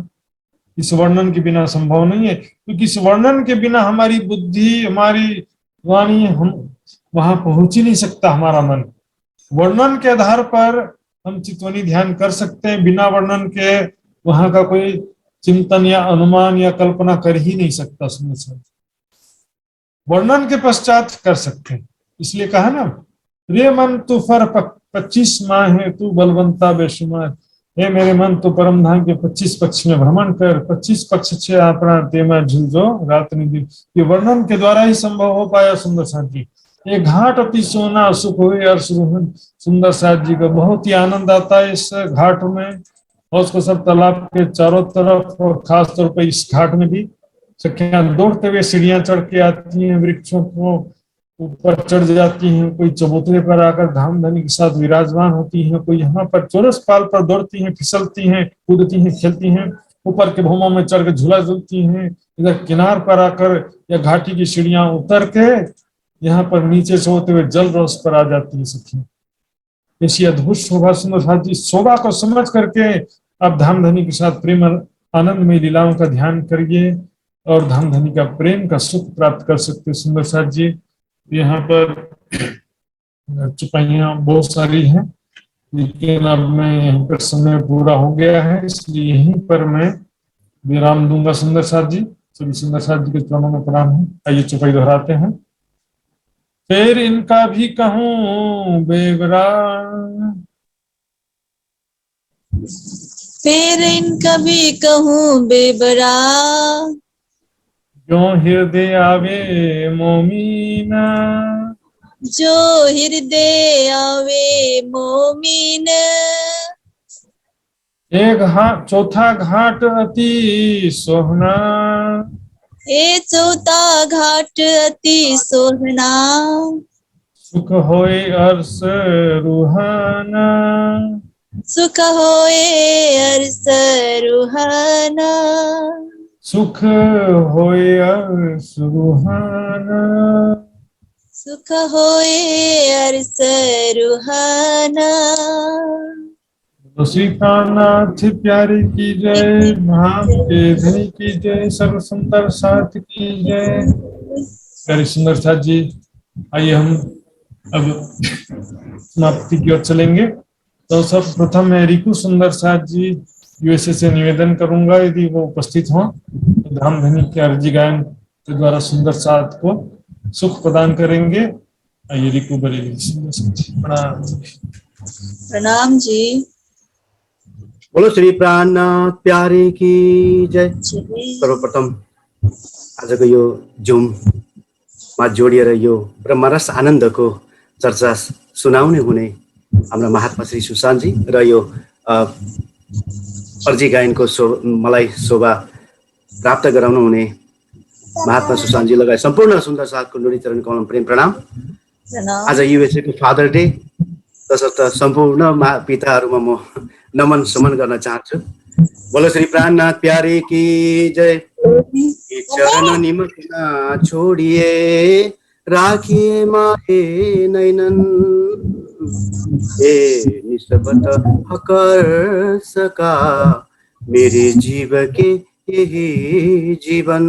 इस वर्णन के बिना संभव नहीं है। क्योंकि इस वर्णन के बिना हमारी बुद्धि, हमारी वाणी, हम वहां पहुंच ही नहीं सकता। हमारा मन वर्णन के आधार पर हम चितवनी ध्यान कर सकते हैं, बिना वर्णन के वहां का कोई चिंतन या अनुमान या कल्पना कर ही नहीं सकता। वर्णन के पश्चात कर सकते हैं, इसलिए कहा ना, रे मन तू फर 25 माह है तू बलवंता बेशुमार, हे मेरे मन तो परम धाम के 25 पक्ष में भ्रमण कर, 25 पक्ष छे अपना तेमा झुलझो रात दिन। ये वर्णन के द्वारा ही संभव हो पाया सुंदर साथ जी। ये घाट अति सोना सुख हुए अर्श रुहन, सुंदर साथ जी का बहुत ही आनंद आता है इस घाट में, और उसको सब तालाब के चारों तरफ, और खास तौर पर इस घाट में भी सखियां दौड़ते हुए सीढ़ियां चढ़ के आती हैं, वृक्षों को ऊपर चढ़ जाती हैं, कोई चबूतरे पर आकर धाम धनी के साथ विराजमान होती हैं, कोई यहाँ पर चौरस पाल पर दौड़ती हैं, फिसलती हैं, कूदती हैं, खेलती हैं, ऊपर के भूमों में चढ़ के झूला झूलती हैं, इधर किनार पर आकर या घाटी की सीढ़ियां उतर के यहाँ पर नीचे से होते हुए जल रोस पर आ जाती है सखियां। ऐसी अद्भुत शोभा सुंदर साथ जी, शोभा को समझ करके आप धाम धनी के साथ प्रेम आनंद में लीलाओं का ध्यान करिए और धाम धनी का प्रेम का सुख प्राप्त कर सकते सुंदर साथ जी। यहाँ पर चुपाइयाँ बहुत सारी हैं, लेकिन अब मैं यहाँ पर समय पूरा हो गया है, इसलिए यहीं पर मैं विराम दूंगा सुंदर साथ जी। सभी सुंदर साथ जी के चरणों में प्रणाम है। आइए चुपाई दोहराते हैं। फिर इनका भी कहूँ बेवरा, फिर इनका भी कहूँ बेबरा, जो हृदय आवे मोमीना, जो हृदय आवे मोमीन। चौथा घाट अति सोहना, ए चौथा घाट अति सोहना, सुख होए अर्श रूहाना, सुख होए अर्श रूहाना, सुख होए अर्श रूहाना, सुख होए अर्श रूहाना। तो श्री प्राणनाथ प्यारे की जय, धाम के धनी की जय, सर्व सुंदर साथ की जय। प्यारे सुंदर साथ जी, आइए हम अब समाप्ति की ओर चलेंगे। तो सब प्रथम मैं रिकू सुंदर साथ जी यूएसए से निवेदन करूंगा, यदि वो उपस्थित हों तो धाम धनी के अर्जी गायन के द्वारा सुंदर साथ को सुख प्रदान करेंगे। आइए रिकू बरेली सुंदर साथ जी, प्रणाम। प्रणाम जी। बोलो श्री प्राणनाथ प्यारे की जय। सर्वप्रथम आजको यो जुममा जोडिएर यो ब्रह्मरस आनन्दको चर्चा सुनाउने हुने हाम्रा महात्मा श्री सुशान्तजी र यो अर्जी गायनको मलाई शोभा प्राप्त गराउनु हुने महात्मा सुशान्तजी लगायत सम्पूर्ण सुन्दर साथको नुडी चरण कमलमा प्रेम प्रणाम। आज युएसए को फादर डे, तसर्थ सम्पूर्ण पिताहरूमा म नमन समन गर्न चाहन्छु। बोलो श्री प्राणनाथ प्यारे की जय। चरण निमक न छोड़िए राखिए माए नैनन, ए निस्बत हकर सका मेरे जीव के यही जीवन,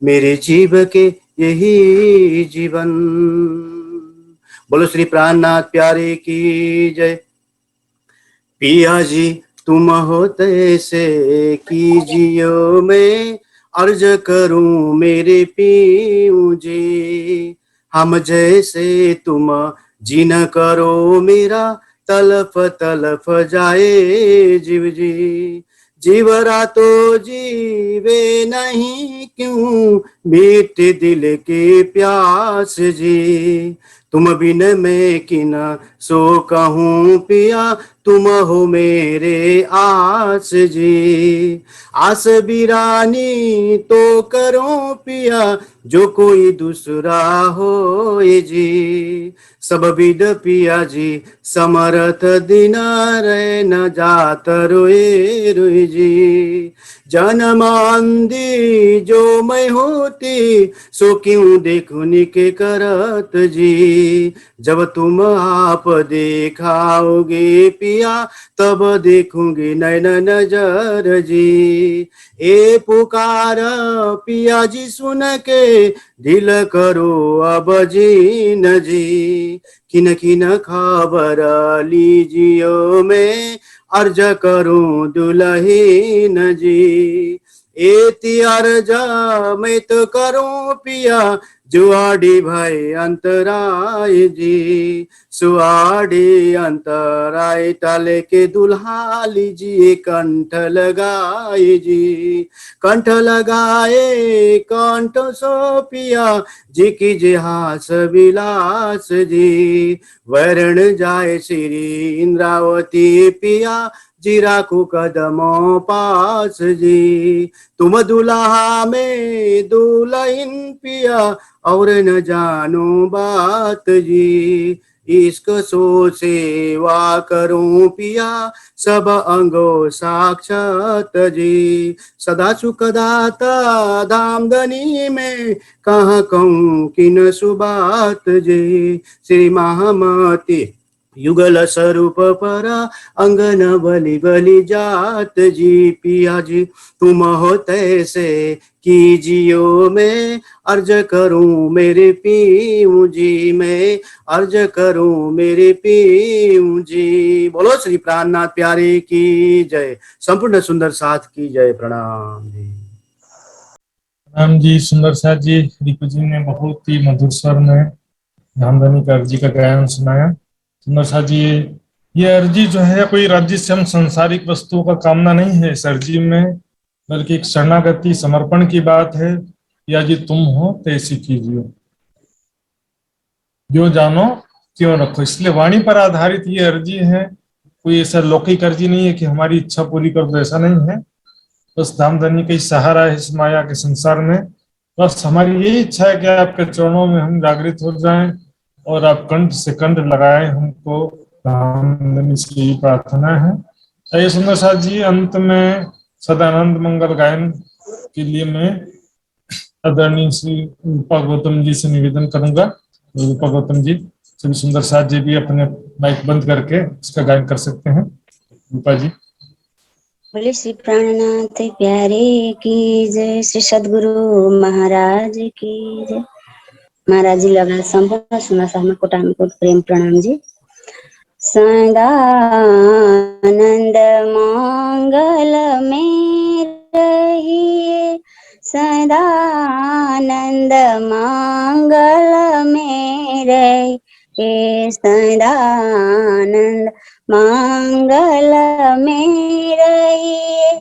मेरे जीव के यही जीवन। बोलो श्री प्राणनाथ प्यारे की जय। पिया जी तुम हो तैसे कीजियो, मैं अर्ज करूं मेरे पीऊ जी। हम जैसे तुम जी न करो, मेरा तलफ तलफ जाए जीव जी। जीव रातो जीवे नहीं क्यों, मीठे दिल के प्यास जी। तुम बिन मैं किन सो कहूँ पिया, तुम हो मेरे आस जी। आस बिरानी तो करो पिया, जो कोई दूसरा हो जी। सब विद पिया जी समरथ दिन रहे न जात रोए रोए जी। जनमांदी जो मैं होती, सो क्यों देखुनी के करत जी। जब तुम आप देखाओगे पिया, तब देखूंगी नैन नजर जी। ए पुकार पिया जी सुन के, दिल करो अब जी न जी। किन किन खबर लीजियो, मैं अर्ज करूं दुल्हीन जी। एति अर्ज मैं तो करूं पिया, जुआड़ी भाई अंतराय जी। सुआड़ी अंतराय टाले के दुल्हा लीजिए कंठ लगाए जी। कंठ लगाए कंठ सो पिया, जी की जे हास विलास जी। वरण जाए श्री इंद्रावती पिया, जीरा को कदमों पास जी। तुम दुल्हा में दुल्हन पिया, और न जानो बात जी। इश्क सो सेवा करूं पिया, सब अंगो साक्षात जी। सदा सुख दाता धाम धनी में, कहाँ कहूँ किन सुबात जी। श्री महामती युगल स्वरूप पर अंगन बलि बलि जात जी। पिया जी तुम हो तैसे कीजियो, मैं अर्ज करूं मेरे पीऊ जी। मैं अर्ज करूं मेरे पीऊ जी। बोलो श्री प्राणनाथ प्यारे की जय। संपूर्ण सुंदर साथ की जय। प्रणाम जी। प्रणाम जी। सुंदर साथ जी, रिकू जी ने बहुत ही मधुर स्वर में धामधनी का अर्जी का गायन सुनाया। सुंदर साथ जी, ये अर्जी जो है कोई राज्य से हम सांसारिक वस्तुओं का कामना नहीं है इस अर्जी में, बल्कि एक शरणागति समर्पण की बात है। या जी तुम हो तैसी कीजिए, जो जानो क्यों रखो। इसलिए वाणी पर आधारित ये अर्जी है, कोई ऐसा लौकिक अर्जी नहीं है कि हमारी इच्छा पूरी कर दो, ऐसा नहीं है। बस धामधनी का ही सहारा है इस माया के संसार में। बस हमारी यही इच्छा है कि आपके चरणों में हम जागृत हो जाएं और आप कंठ से कंठ लगाएं हमको। धामधनी से यही प्रार्थना है। आइए सुंदर साथ जी, अंत में सदानंद मंगल गायन के लिए मैं आदरणीय श्री रूपा गौतम जी से निवेदन करूंगा। रूपा गौतम जी, श्री सुंदर साथ जी भी अपने माइक बंद करके इसका गायन कर सकते हैं। रूपा जी। बोले श्री प्राणनाथ प्यारे की जय। श्री सदगुरु महाराज की जय। महाराज जी लगा संपूर्ण सुना सामने कोटामी कोट प्रेम प्रणाम जी। सदानंद मंगल में रहिए, सदानंद मंगल में रहिए। सदानंद मंगल में रहिए,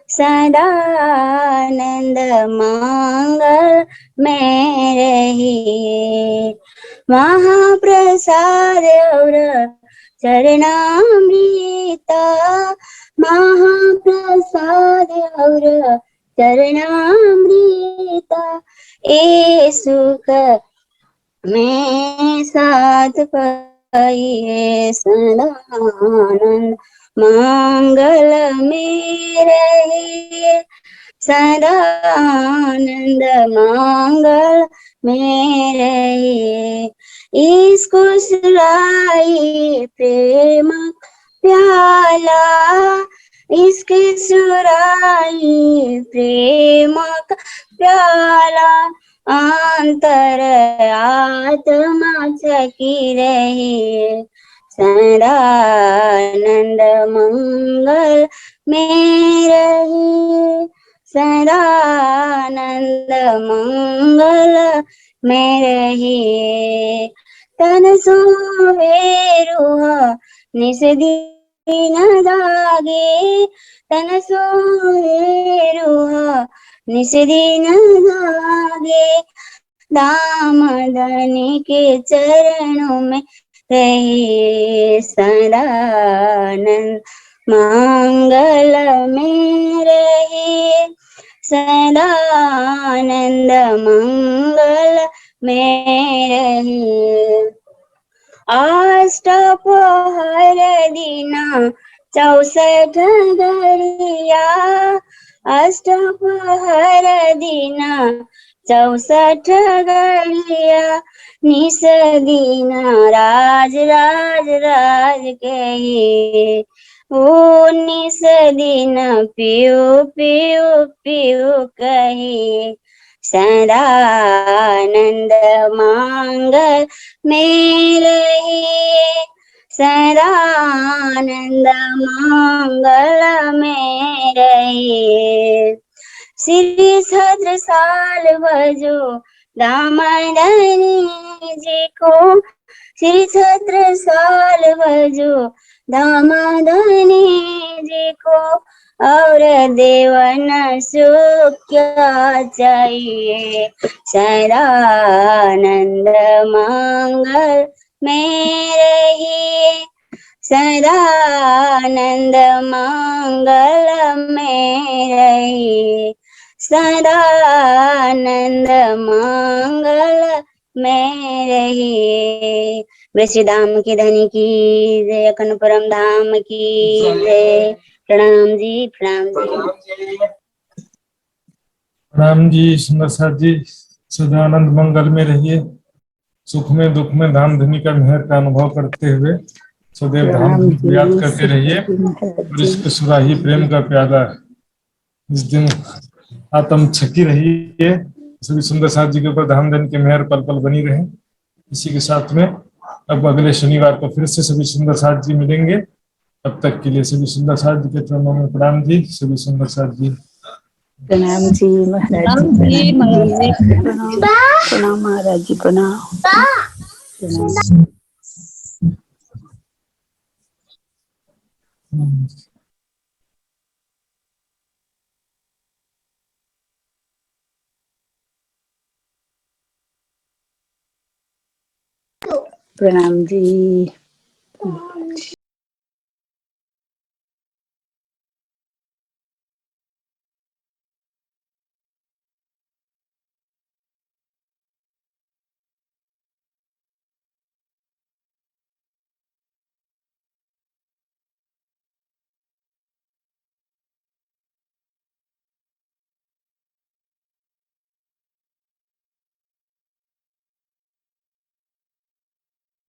सदानंद मंगल में रहिए। महाप्रसाद और चरणामृत महाप्रसाद और चरणामृत ए सुख में साथ पाइए सदानंद मंगल में रहे सदानंद मंगल में रहे। इसको सुराई प्रेम प्याला इसके सुराई प्रेम का प्याला अंतर आत्मा छकी रही सदानंद मंगल में रही सदानंद मंगल में रही। तन सोवे रूह निस दिन जागे तन सोवे रूह निस दिन जागे दामदनी के चरणों में रहे सदानंद मंगल में रहे सदानंद मंगल में रहे। अष्टपहर दिना 64 घड़िया अष्टपहर दिना 64 घड़िया निस दीना राज राज राज कहे ओ निस दिन पियो पियो पियो कहे सदानंद मंगल में रहे सदानंद मंगल में रहे। श्री छत्रसाल भजो दामदनी जी को श्री छत्रसाल भजो दामदनी जी को और देवन सुख क्या चाहिए सदानंद मंगल में रहिए सदानंद मंगल में रहिए सदानंद मंगल में रहिए। वृषि धाम की धनी की जय अखंड परम धाम की जय। प्रणाम जी प्रणाम जी राम जी सुंदर साथ जी सदानंद मंगल में रहिए सुख में दुख में धाम धनी का मेहर का अनुभव करते हुए सदैव धाम धनी को याद करते रहिए और इसके सुराही प्रेम का प्याला इस दिन आत्म छकी रही है। सभी सुंदर साथ जी के ऊपर धाम धनी के मेहर पल पल बनी रहे। इसी के साथ में अब अगले शनिवार को फिर से सभी सुंदर साथ जी मिलेंगे। तब तक के लिए सभी सुंदर साथ जी के चरणों में प्रणाम जी। सभी सुंदर साथ जी प्रणाम जी महाराज जी प्रणाम महाराज जी प्रणाम। प्रणाम जी।